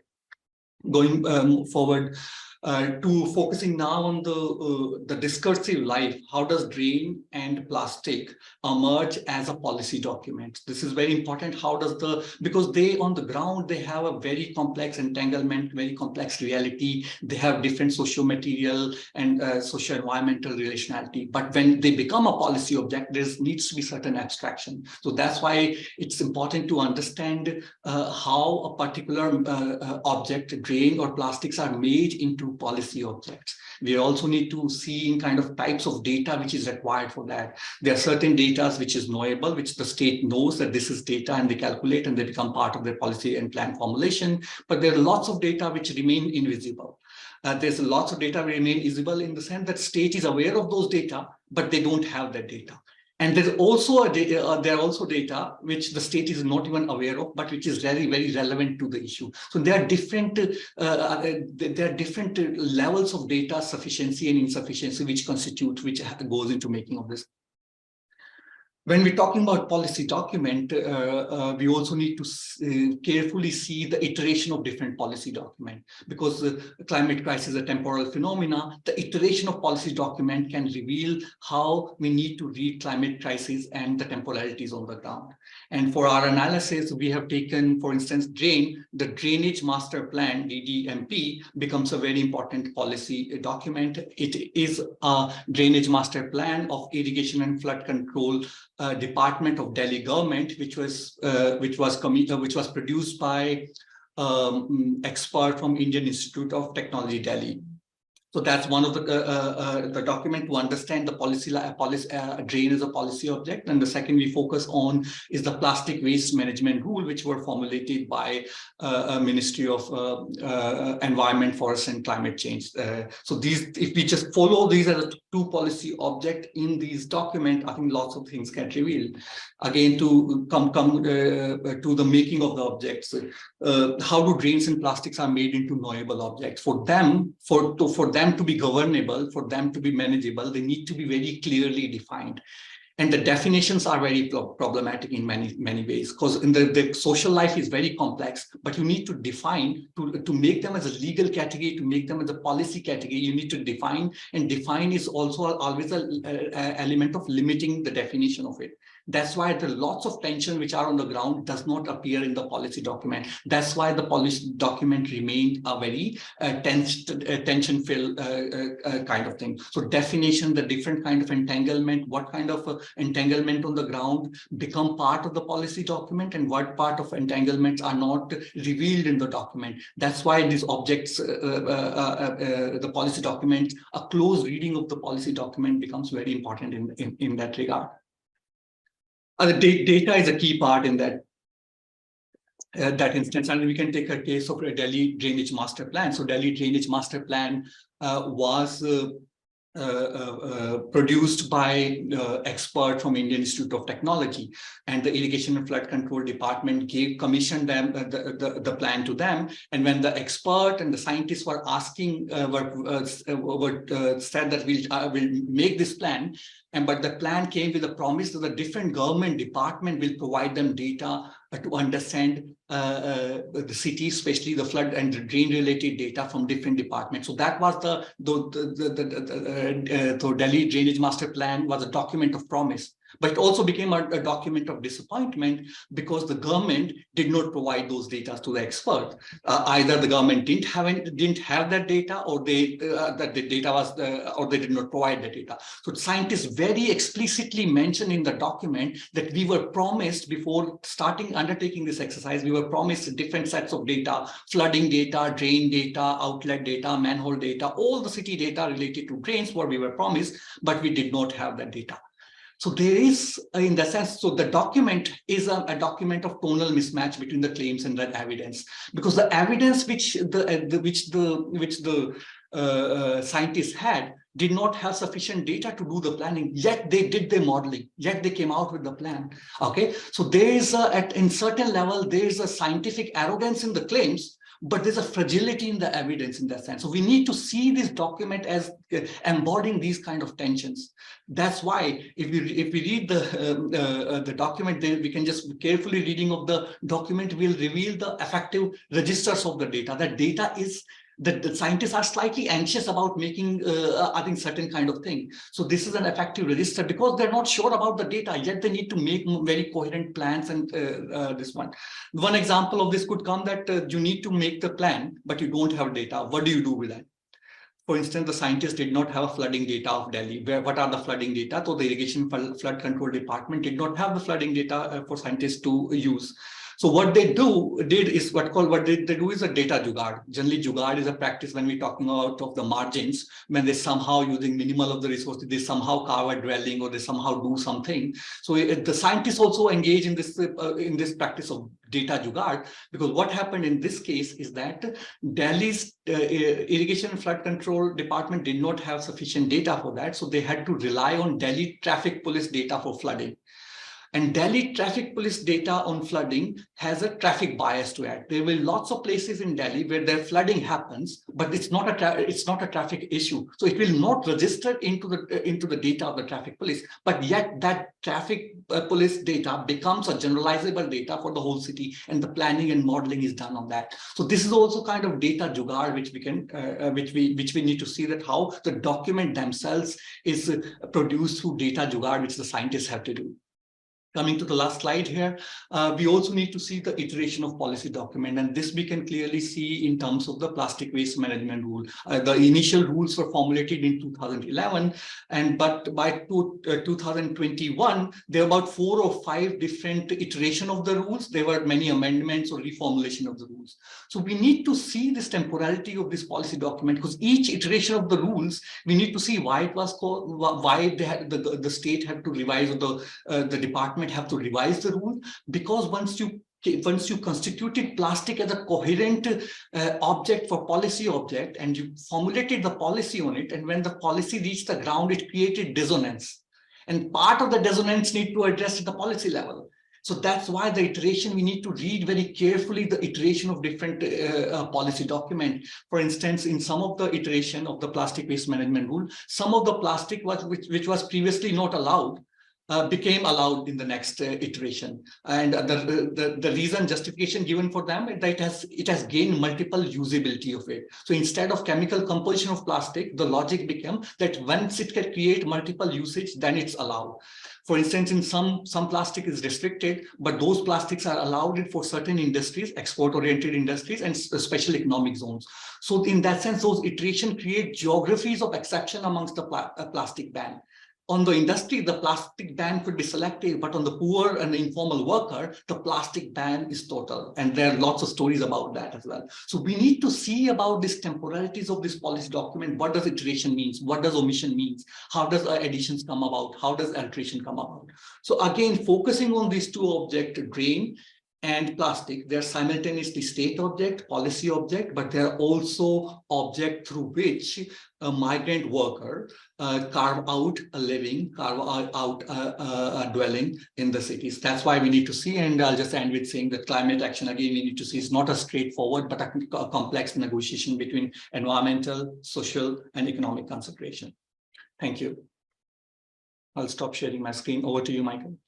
B: Going forward, to focusing now on the discursive life, how does drain and plastic emerge as a policy document? This is very important. How does because they on the ground, they have a very complex entanglement, very complex reality. They have different socio-material and socio-environmental relationality. But when they become a policy object, there needs to be certain abstraction. So that's why it's important to understand how a particular object, drain or plastics, are made into policy objects. We also need to see in kind of types of data which is required for that. There are certain data which is knowable, which the state knows that this is data, and they calculate and they become part of their policy and plan formulation. But there are lots of data which remain invisible. There's lots of data which remain visible in the sense that state is aware of those data, but they don't have that data. And there's also there are also data which the state is not even aware of, but which is very, very relevant to the issue. So there are different levels of data sufficiency and insufficiency which goes into making of this. When we're talking about policy document, we also need to carefully see the iteration of different policy document, because the climate crisis is a temporal phenomena. The iteration of policy document can reveal how we need to read climate crisis and the temporalities on the ground. And for our analysis, we have taken, for instance, the Drainage Master Plan, DDMP, becomes a very important policy document. It is a drainage master plan of irrigation and flood control Department of Delhi government, which was produced by expert from Indian Institute of Technology, Delhi. So that's one of the document to understand the drain as a policy object. And the second we focus on is the plastic waste management rule, which were formulated by Ministry of Environment, Forest and Climate Change. So these, if we just follow these as a two policy object in these documents, I think lots of things get revealed. Again, to come to the making of the objects, how do drains and plastics are made into knowable objects? For them to be governable, for them to be manageable, they need to be very clearly defined. And the definitions are very problematic in many ways, because in the social life is very complex, but you need to define to make them as a legal category, to make them as a policy category, you need to define, and define is also always an element of limiting the definition of it. That's why there are lots of tension which are on the ground does not appear in the policy document. That's why the policy document remained a very tension-filled kind of thing. So definition, the different kind of entanglement, what kind of entanglement on the ground become part of the policy document, and what part of entanglements are not revealed in the document. That's why these objects, the policy document, a close reading of the policy document becomes very important in that regard. The data is a key part in that instance, and we can take a case of a Delhi Drainage Master Plan. So Delhi Drainage Master Plan was produced by expert from Indian Institute of Technology, and the Irrigation and Flood Control Department commissioned them the plan to them. And when the expert and the scientists were asking, said that we'll make this plan, but the plan came with a promise that the different government department will provide them data to understand the city, especially the flood and the drain related data from different departments. So that was the Delhi Drainage Master Plan was a document of promise. But it also became a document of disappointment because the government did not provide those data to the expert. Either the government didn't have that data, or that the data was, or they did not provide the data. So scientists very explicitly mentioned in the document that we were promised before undertaking this exercise, we were promised different sets of data: flooding data, drain data, outlet data, manhole data, all the city data related to drains what we were promised, but we did not have that data. So there is, in the sense, so the document is a document of tonal mismatch between the claims and the evidence, because the evidence which the scientists had did not have sufficient data to do the planning, yet they did their modeling, yet they came out with the plan. Okay, so there is in certain level, there is a scientific arrogance in the claims, but there's a fragility in the evidence in that sense. So we need to see this document as embodying these kind of tensions. That's why if we read the document, then we can just carefully reading of the document will reveal the effective registers of the data. That data is the scientists are slightly anxious about making, I think, certain kind of thing. So this is an effective register because they're not sure about the data, yet they need to make very coherent plans. And this one example of this could come that you need to make the plan, but you don't have data. What do you do with that? For instance, the scientists did not have flooding data of Delhi. What are the flooding data? So the Irrigation Flood Control Department did not have the flooding data for scientists to use. So what they did is what they do is a data jugaad. Generally, jugaad is a practice when we're talking about of the margins, when they somehow using minimal of the resources, they somehow carve a dwelling or they somehow do something. So the scientists also engage in this practice of data jugaad, because what happened in this case is that Delhi's Irrigation and Flood Control Department did not have sufficient data for that. So they had to rely on Delhi Traffic Police data for flooding. And Delhi traffic police data on flooding has a traffic bias to it. There will be lots of places in Delhi where the flooding happens, but it's not a traffic issue. So it will not register into the data of the traffic police. But yet that traffic police data becomes a generalizable data for the whole city, and the planning and modeling is done on that. So this is also kind of data jugaad which we can which we need to see, that how the document themselves is produced through data jugaad, which the scientists have to do. Coming to the last slide here, we also need to see the iteration of policy document, and this we can clearly see in terms of the plastic waste management rule. The initial rules were formulated in 2011, but by 2021, there were about 4 or 5 different iterations of the rules. There were many amendments or reformulation of the rules. So we need to see this temporality of this policy document, because each iteration of the rules, we need to see why it was called, why they had the state had to revise, or the department have to revise the rule, because once you constituted plastic as a coherent object for policy object, and you formulated the policy on it, and when the policy reached the ground, it created dissonance, and part of the dissonance need to address at the policy level. So that's why the iteration, we need to read very carefully the iteration of different policy document. For instance, in some of the iteration of the plastic waste management rule, some of the plastic which was previously not allowed became allowed in the next iteration, and the reason justification given for them is that it has gained multiple usability of it. So instead of chemical compulsion of plastic, the logic became that once it can create multiple usage, then it's allowed. For instance, in some plastic is restricted, but those plastics are allowed for certain industries, export-oriented industries, and special economic zones. So in that sense, those iterations create geographies of exception amongst the plastic ban. On the industry, the plastic ban could be selective, but on the poor and the informal worker, the plastic ban is total. And there are lots of stories about that as well. So we need to see about these temporalities of this policy document. What does iteration means? What does omission means? How does additions come about? How does alteration come about? So again, focusing on these two objects, drain and plastic, they're simultaneously state object, policy object, but they're also object through which a migrant worker carve out a living, carve out a dwelling in the cities. That's why we need to see, and I'll just end with saying that climate action, again, we need to see is not a straightforward, but a complex negotiation between environmental, social, and economic consideration. Thank you. I'll stop sharing my screen. Over to you, Michael.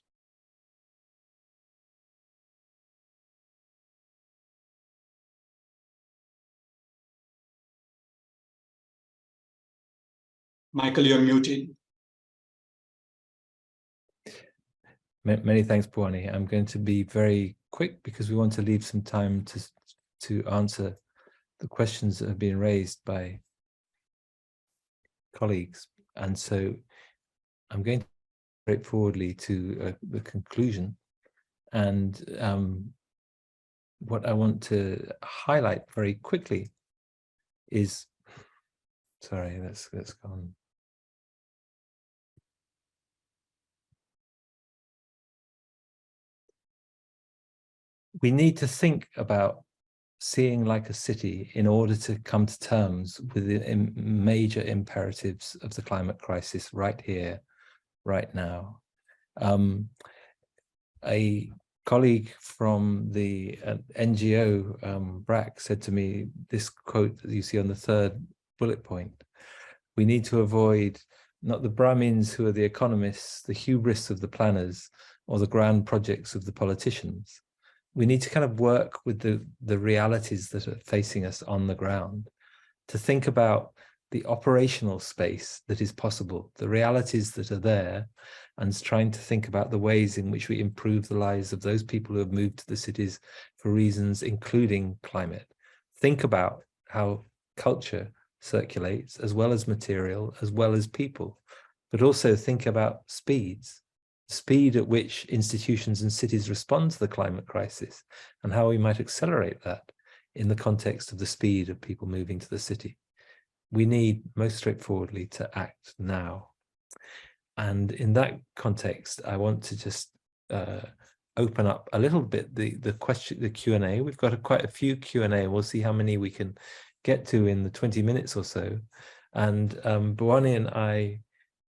B: Michael, you're muted.
A: Many thanks, Bhuwani. I'm going to be very quick because we want to leave some time to answer the questions that have been raised by colleagues. And so I'm going to straightforwardly to the conclusion. And what I want to highlight very quickly is, sorry, let's go on. We need to think about seeing like a city in order to come to terms with the major imperatives of the climate crisis right here, right now. A colleague from the NGO, BRAC, said to me this quote that you see on the 3rd bullet point: we need to avoid not the Brahmins who are the economists, the hubris of the planners, or the grand projects of the politicians. We need to kind of work with the realities that are facing us on the ground, to think about the operational space that is possible, the realities that are there, and trying to think about the ways in which we improve the lives of those people who have moved to the cities for reasons including climate. Think about how culture circulates, as well as material, as well as people, but also think about speed at which institutions and cities respond to the climate crisis, and how we might accelerate that in the context of the speed of people moving to the city. We need, most straightforwardly, to act now. And in that context, I want to just open up a little bit the Q&A. We've got quite a few Q&A. We'll see how many we can get to in the 20 minutes or so. And Bhuwani and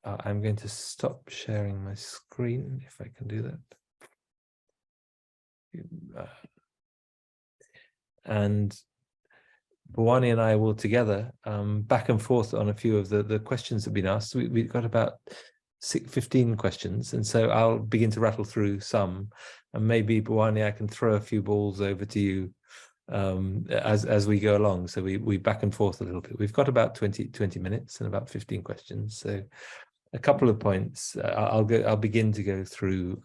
A: I'm going to stop sharing my screen, if I can do that. and Bhuwani and I will together back and forth on a few of the questions that have been asked. We've got about 15 questions, and so I'll begin to rattle through some, and maybe Bhuwani, I can throw a few balls over to you as we go along. So we back and forth a little bit. We've got about 20 minutes and about 15 questions. So a couple of points. I'll begin to go through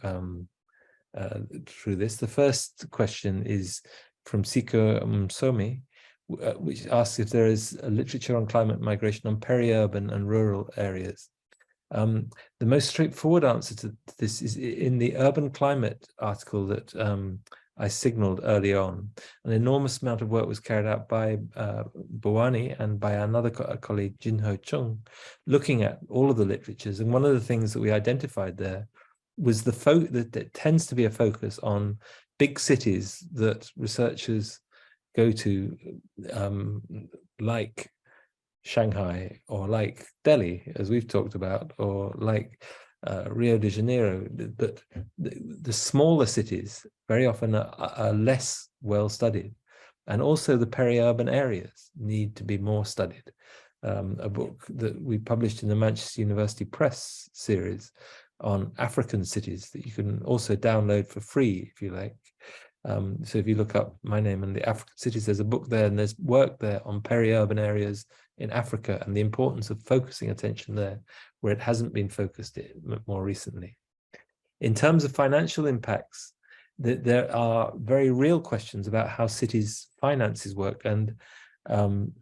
A: this. The first question is from Siko Msomi, which asks if there is a literature on climate migration on peri-urban and rural areas. The most straightforward answer to this is in the Urban Climate article that I signaled early on. An enormous amount of work was carried out by Bhuwani and by another colleague, Jinho Chung, looking at all of the literatures. And one of the things that we identified there was that there tends to be a focus on big cities that researchers go to, like Shanghai or like Delhi, as we've talked about, or like Rio de Janeiro. But the smaller cities very often are less well studied, and also the peri-urban areas need to be more studied. A book that we published in the Manchester University Press series on African cities that you can also download for free if you like. So if you look up my name and the African cities, there's a book there, and there's work there on peri-urban areas in Africa and the importance of focusing attention there where it hasn't been focused more recently. In terms of financial impacts, there are very real questions about how cities' finances work. And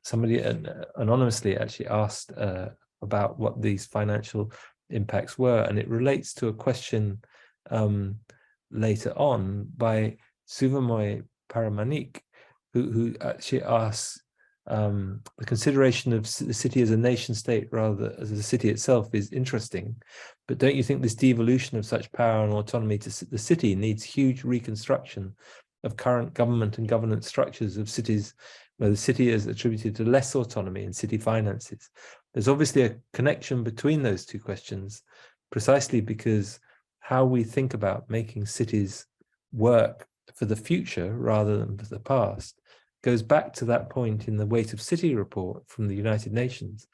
A: somebody anonymously actually asked about what these financial impacts were. And it relates to a question later on by Suvamoy Paramanik, who actually asks, the consideration of the city as a nation state rather than as a city itself is interesting, but don't you think this devolution of such power and autonomy to the city needs huge reconstruction of current government and governance structures of cities where the city is attributed to less autonomy in city finances? There's obviously a connection between those two questions, precisely because how we think about making cities work for the future rather than for the past goes back to that point in the Weight of City report from the United Nations,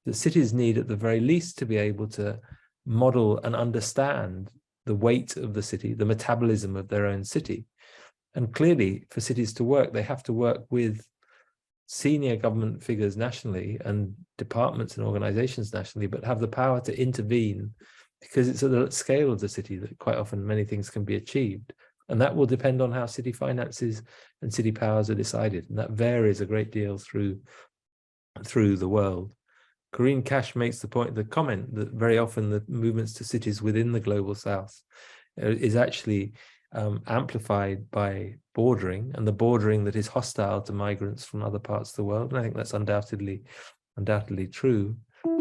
A: that cities need at the very least to be able to model and understand the weight of the city, the metabolism of their own city. And clearly, for cities to work, they have to work with senior government figures nationally and departments and organizations nationally, but have the power to intervene, because it's at the scale of the city that quite often many things can be achieved. And that will depend on how city finances and city powers are decided. And that varies a great deal through the world. Corinne Cash makes the comment that very often the movements to cities within the global south is actually amplified by bordering, and the bordering that is hostile to migrants from other parts of the world. And I think that's undoubtedly true.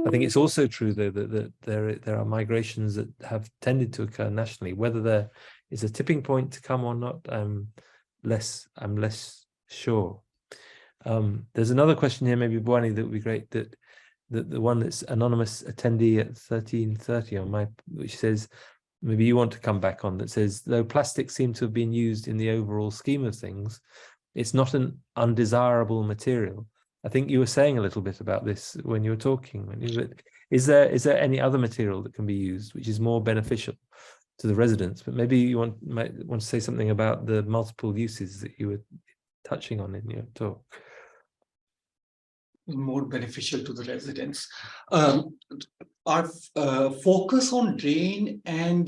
A: I think it's also true, though, that there are migrations that have tended to occur nationally. Whether there is a tipping point to come or not, I'm less sure. There's another question here, maybe Bhuwani, that would be great, that the one that's anonymous attendee at 1330 on my, which says, maybe you want to come back on, that says, though plastics seem to have been used in the overall scheme of things, it's not an undesirable material. I think you were saying a little bit about this when you were talking. Is there any other material that can be used which is more beneficial to the residents? But maybe you might want to say something about the multiple uses that you were touching on in your talk.
B: More beneficial to the residents. Our focus on drain and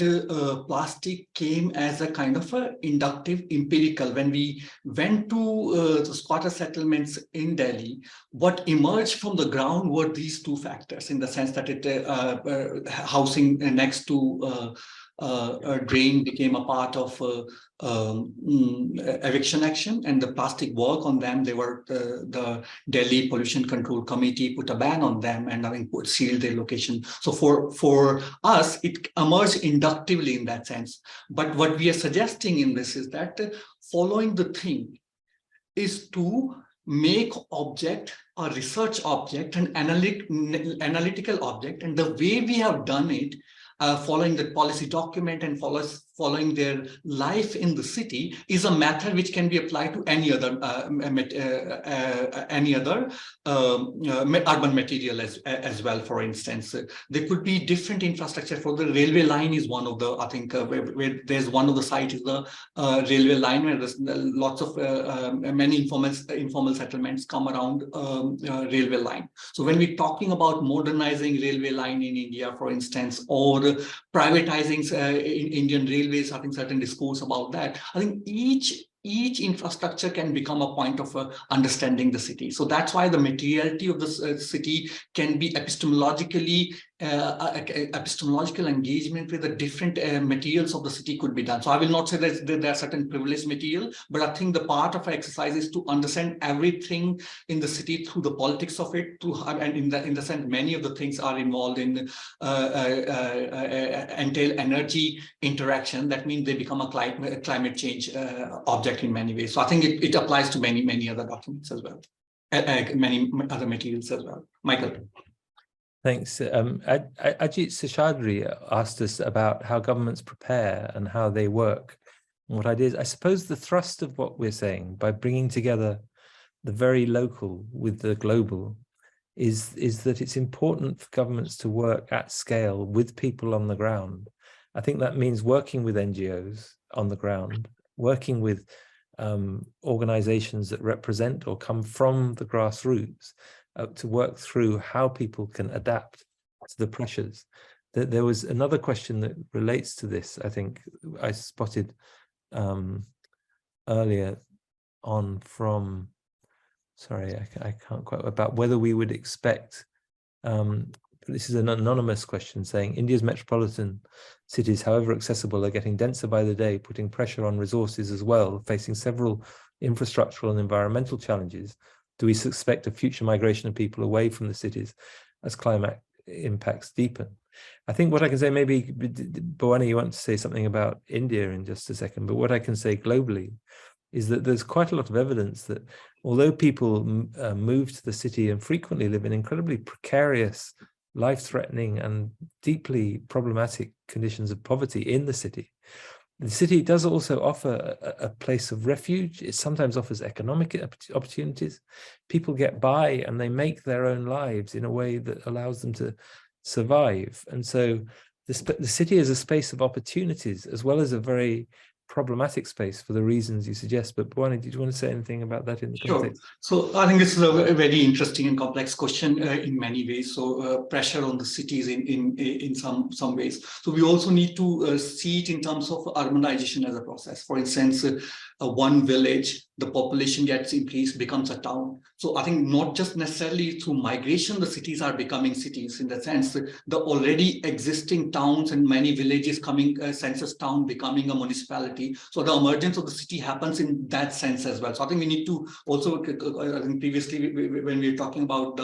B: plastic came as a kind of a inductive empirical. When we went to the squatter settlements in Delhi, what emerged from the ground were these two factors, in the sense that housing next to a drain became a part of eviction action, and the plastic work on them, the Delhi Pollution Control Committee put a ban on them and sealed their location. So for us, it emerged inductively in that sense. But what we are suggesting in this is that following the theme is to make object a research object, an analytical object, and the way we have done it, following the policy document and following their life in the city is a method which can be applied to any other urban material as well. For instance, there could be different infrastructure. For the railway line is one of the, I think, where there's one of the sites is the railway line, where there's lots of many informal settlements come around railway line. So when we're talking about modernizing railway line in India, for instance, or privatizing in Indian railways, I think certain discourse about that. I think each infrastructure can become a point of understanding the city. So that's why the materiality of the city can be epistemologically, epistemological engagement with the different materials of the city could be done. So I will not say that there are certain privileged material, but I think the part of our exercise is to understand everything in the city through the politics of it, and in the sense many of the things are involved in entail energy interaction. That means they become a climate change object in many ways. So I think it applies to many other documents as well, many other materials as well. Michael.
A: Thanks. Ajit Seshadri asked us about how governments prepare and how they work. And what I did, I suppose the thrust of what we're saying by bringing together the very local with the global is that it's important for governments to work at scale with people on the ground. I think that means working with NGOs on the ground, working with organizations that represent or come from the grassroots, to work through how people can adapt to the pressures. There was another question that relates to this, I think I spotted earlier on from, sorry, I can't quite, about whether we would expect, this is an anonymous question saying, India's metropolitan cities, however accessible, are getting denser by the day, putting pressure on resources as well, facing several infrastructural and environmental challenges. Do we expect a future migration of people away from the cities as climate impacts deepen? I think what I can say, maybe, Bhavani, you want to say something about India in just a second, but what I can say globally is that there's quite a lot of evidence that although people move to the city and frequently live in incredibly precarious, life-threatening and deeply problematic conditions of poverty in the city does also offer a place of refuge. It sometimes offers economic opportunities. People get by and they make their own lives in a way that allows them to survive. And so the city is a space of opportunities as well as a very problematic space for the reasons you suggest. But Bhavani, did you want to say anything about that in the context?
B: Sure. So I think this is a very interesting and complex question in many ways. So pressure on the cities in some ways. So we also need to see it in terms of urbanization as a process. For instance, one village, the population gets increased, becomes a town. So I think not just necessarily through migration, the cities are becoming cities, in the sense that the already existing towns and many villages coming, census town becoming a municipality. So the emergence of the city happens in that sense as well. So I think we need to also, I think previously when we were talking about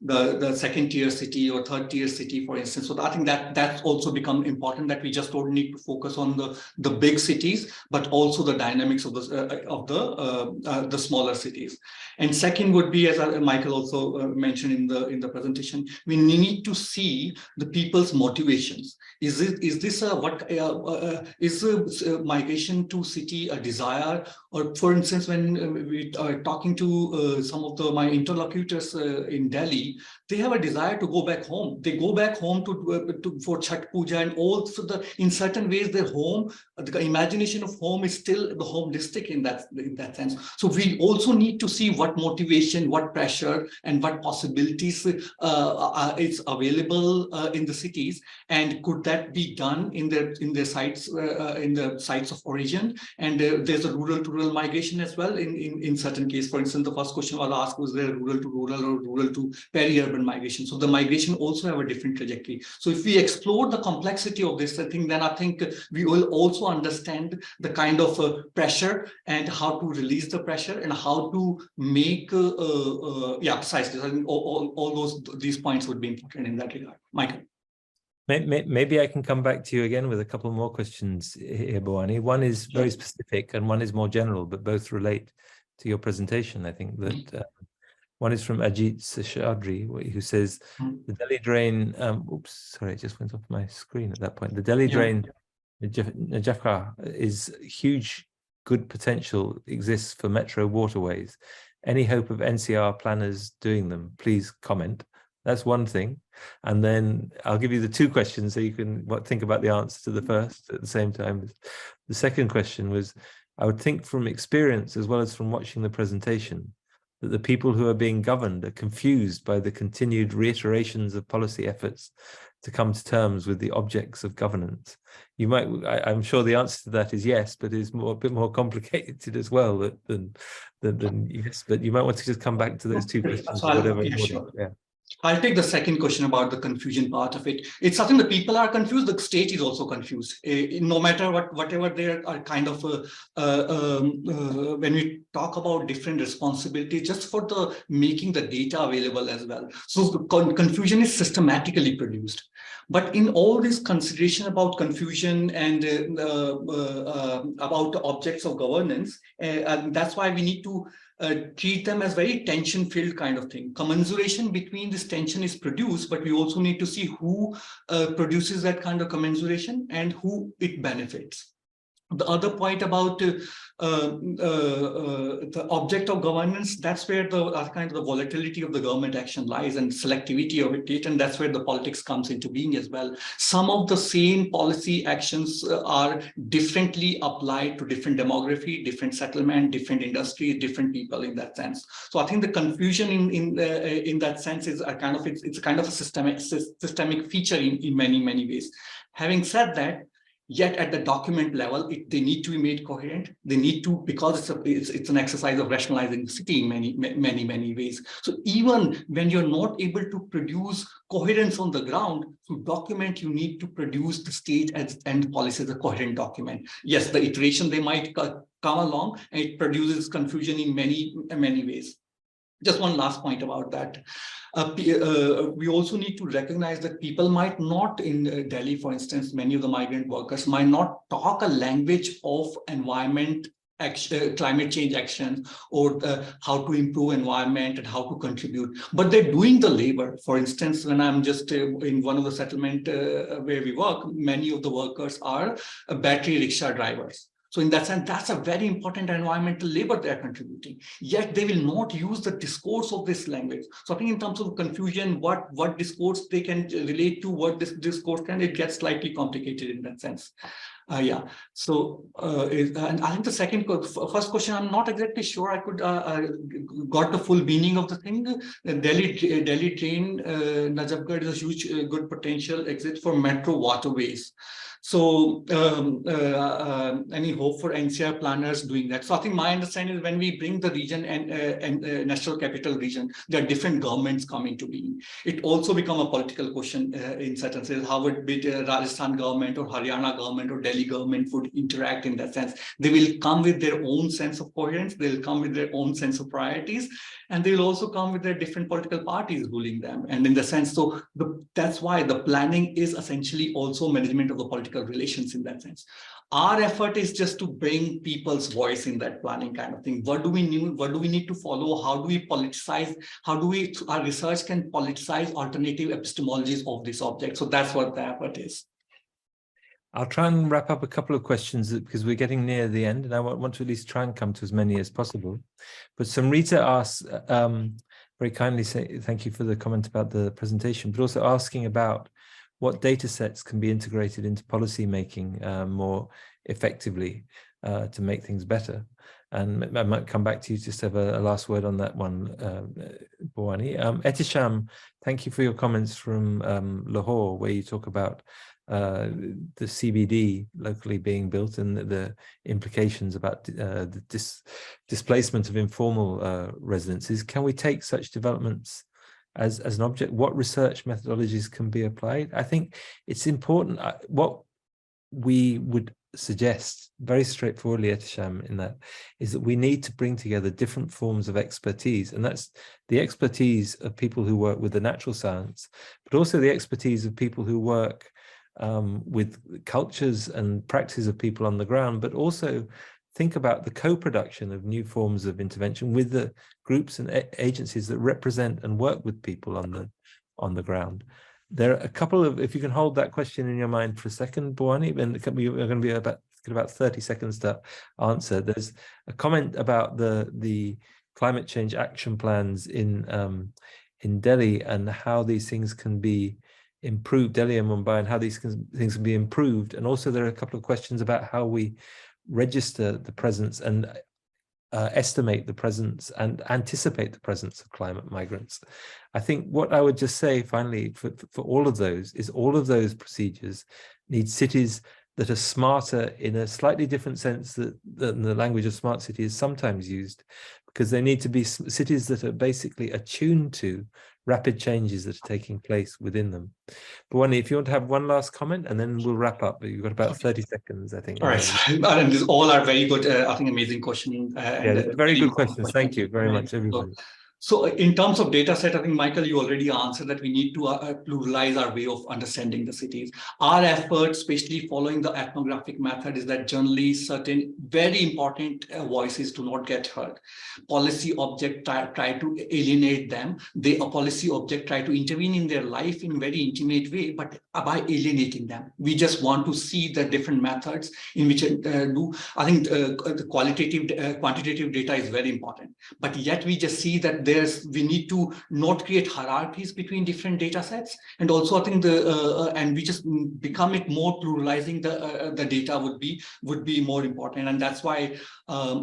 B: the second tier city or third tier city, for instance, so I think that's also become important, that we just don't need to focus on the big cities, but also the dynamics of the smaller cities. And second would be, as Michael also mentioned in the presentation, we need to see the people's motivations. Is migration to city a desire? Or for instance, when we are talking to some of my interlocutors in Delhi, they have a desire to go back home. They go back home for Chhath Puja, and also in certain ways their home, the imagination of home is still the home district in that sense. So we also need to see what motivation, what pressure, and what possibilities is available in the cities, and could that be done in their sites, in the sites of origin. And there's a rural to rural migration as well in certain cases. For instance, the first question was asked, was there rural to rural or rural to peri-urban migration? So the migration also have a different trajectory. So if we explore the complexity of this, I think we will also understand the kind of pressure and how to release the pressure and how to make precisely. I think all these points would be important in that regard. Michael.
A: Maybe I can come back to you again with a couple more questions here, Bhavani. One is very specific and one is more general, but both relate to your presentation. I think that one is from Ajit Seshadri, who says the Delhi drain, oops, sorry, it just went off my screen at that point. The Delhi drain Najafka is huge, good potential exists for metro waterways. Any hope of NCR planners doing them? Please comment. That's one thing. And then I'll give you the two questions so you can think about the answer to the first at the same time. The second question was, I would think from experience as well as from watching the presentation, that the people who are being governed are confused by the continued reiterations of policy efforts to come to terms with the objects of governance. You might, I'm sure the answer to that is yes, but is a bit more complicated as well than yes. But you might want to just come back to those two questions.
B: So
A: Whatever.
B: yeah, sure.
A: Yeah.
B: I'll take the second question about the confusion part of it. It's something that people are confused. The state is also confused. No matter whatever they are kind of when we talk about different responsibilities, just for the making the data available as well. So the confusion is systematically produced. But in all this consideration about confusion and about the objects of governance, and that's why we need to treat them as very tension-filled kind of thing. Commensuration between this tension is produced, but we also need to see who produces that kind of commensuration and who it benefits. The other point about the object of governance, that's where the kind of the volatility of the government action lies and selectivity of it, and that's where the politics comes into being as well. Some of the same policy actions are differently applied to different demography, different settlement, different industries, different people in that sense. So I think the confusion in that sense is a kind of it's a kind of a systemic feature in many ways. Having said that, yet at the document level, they need to be made coherent. They need to, because it's an exercise of rationalizing the city in many ways. So even when you're not able to produce coherence on the ground, to document, you need to produce the state and policy as a coherent document. Yes, the iteration, they might come along, and it produces confusion in many ways. Just one last point about that. We also need to recognize that people might not in Delhi, for instance, many of the migrant workers might not talk a language of environment action, climate change action, or how to improve environment and how to contribute, but they're doing the labor. For instance, when I'm just in one of the settlement where we work, many of the workers are battery rickshaw drivers. So in that sense, that's a very important environmental labor they're contributing, yet they will not use the discourse of this language. So I think in terms of confusion, what discourse they can relate to, what this discourse can, it gets slightly complicated in that sense. Yeah. So and I think the first question, I'm not exactly sure I could got the full meaning of the thing. Delhi train, Najafgarh is a huge good potential exit for metro waterways. So any hope for NCR planners doing that? So I think my understanding is when we bring the region and national capital region, there are different governments coming to being. It also become a political question in certain sense. How would be the Rajasthan government or Haryana government or Delhi government would interact in that sense? They will come with their own sense of coherence. They'll come with their own sense of priorities, and they will also come with their different political parties ruling them. And in the sense, so that's why the planning is essentially also management of the political relations in that sense. Our effort is just to bring people's voice in that planning kind of thing. What do we need to follow? How do we politicize? How do our research can politicize alternative epistemologies of this object? So that's what the effort is.
A: I'll try and wrap up a couple of questions because we're getting near the end, and I want to at least try and come to as many as possible. But Samrita asks, very kindly, thank you for the comment about the presentation, but also asking about what data sets can be integrated into policy making more effectively to make things better. And I might come back to you just to have a last word on that one, Bhavani. Ehtisham, thank you for your comments from Lahore, where you talk about the CBD locally being built and the implications about the displacement of informal residences. Can we take such developments as an object? What research methodologies can be applied? I think it's important. What we would suggest very straightforwardly, Ehtisham, in that is that we need to bring together different forms of expertise, and that's the expertise of people who work with the natural science, but also the expertise of people who work with cultures and practices of people on the ground, but also think about the co-production of new forms of intervention with the groups and agencies that represent and work with people on the ground. There are a couple of, if you can hold that question in your mind for a second, Bhuwani, then we're going to be about 30 seconds to answer. There's a comment about the climate change action plans in Delhi and how these things can be improved, Delhi and Mumbai, and how these things can be improved. And also there are a couple of questions about how we register the presence and estimate the presence and anticipate the presence of climate migrants. I think what I would just say finally for all of those is all of those procedures need cities that are smarter in a slightly different sense than the language of smart city is sometimes used, because they need to be cities that are basically attuned to rapid changes that are taking place within them. Bhuwani, if you want to have one last comment and then we'll wrap up, but you've got about 30 seconds, I think.
B: All right, and these all are very good, I think amazing questions.
A: Yeah, very good questions. Thank you very much, everybody.
B: So in terms of data set, I think, Michael, you already answered that we need to pluralize our way of understanding the cities. Our effort, especially following the ethnographic method, is that generally certain very important voices do not get heard. Policy object try to alienate them. A policy object try to intervene in their life in a very intimate way, but by alienating them. We just want to see the different methods in which I think the quantitative data is very important, but yet we just see that we need to not create hierarchies between different data sets, and also I think and we just become it more pluralizing the data would be more important, and that's why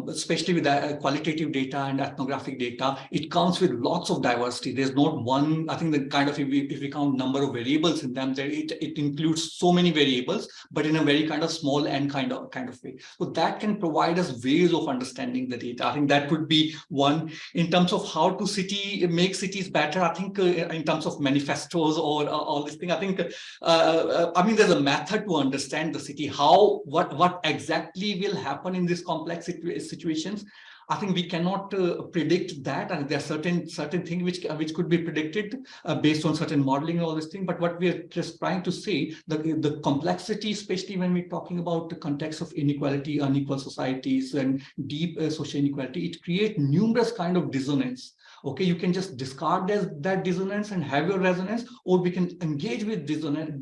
B: especially with the qualitative data and ethnographic data, it comes with lots of diversity. There's not one, I think the kind of, if we count number of variables in them, it includes so many variables, but in a very kind of small n kind of way. So that can provide us ways of understanding the data. I think that would be one. In terms of how to make cities better, I think in terms of manifestos or all this thing, I think I mean there's a method to understand the city. What exactly will happen in this complex situations, I think we cannot predict that, and there are certain things which could be predicted based on certain modeling and all this thing. But what we are just trying to say, the complexity, especially when we're talking about the context of inequality, unequal societies, and deep social inequality, it creates numerous kind of dissonance. Okay, you can just discard that dissonance and have your resonance, or we can engage with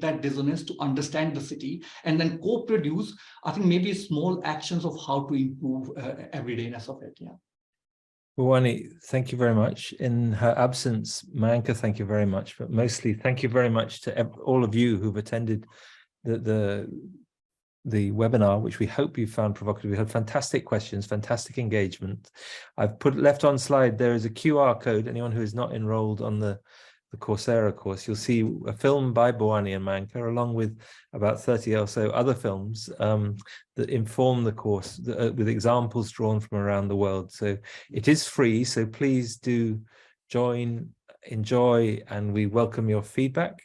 B: that dissonance to understand the city and then co-produce, I think, maybe small actions of how to improve everydayness of it. Yeah.
A: Bhuwani, thank you very much. In her absence, Mayanka, thank you very much. But mostly, thank you very much to all of you who've attended the webinar, which we hope you found provocative. We had fantastic questions, fantastic engagement. I've left on slide, there is a QR code. Anyone who is not enrolled on the Coursera course, you'll see a film by Bhuwani and Mayanka, along with about 30 or so other films that inform the course with examples drawn from around the world. So it is free, so please do join, enjoy, and we welcome your feedback.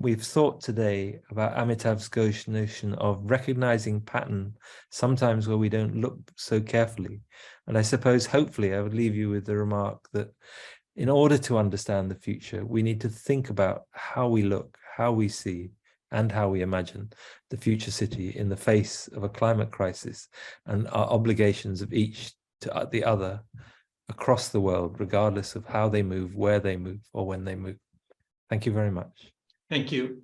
A: We've thought today about Amitav's Ghosh notion of recognizing pattern, sometimes where we don't look so carefully. And I suppose, hopefully, I would leave you with the remark that in order to understand the future, we need to think about how we look, how we see, and how we imagine the future city in the face of a climate crisis and our obligations of each to the other across the world, regardless of how they move, where they move, or when they move. Thank you very much.
B: Thank you.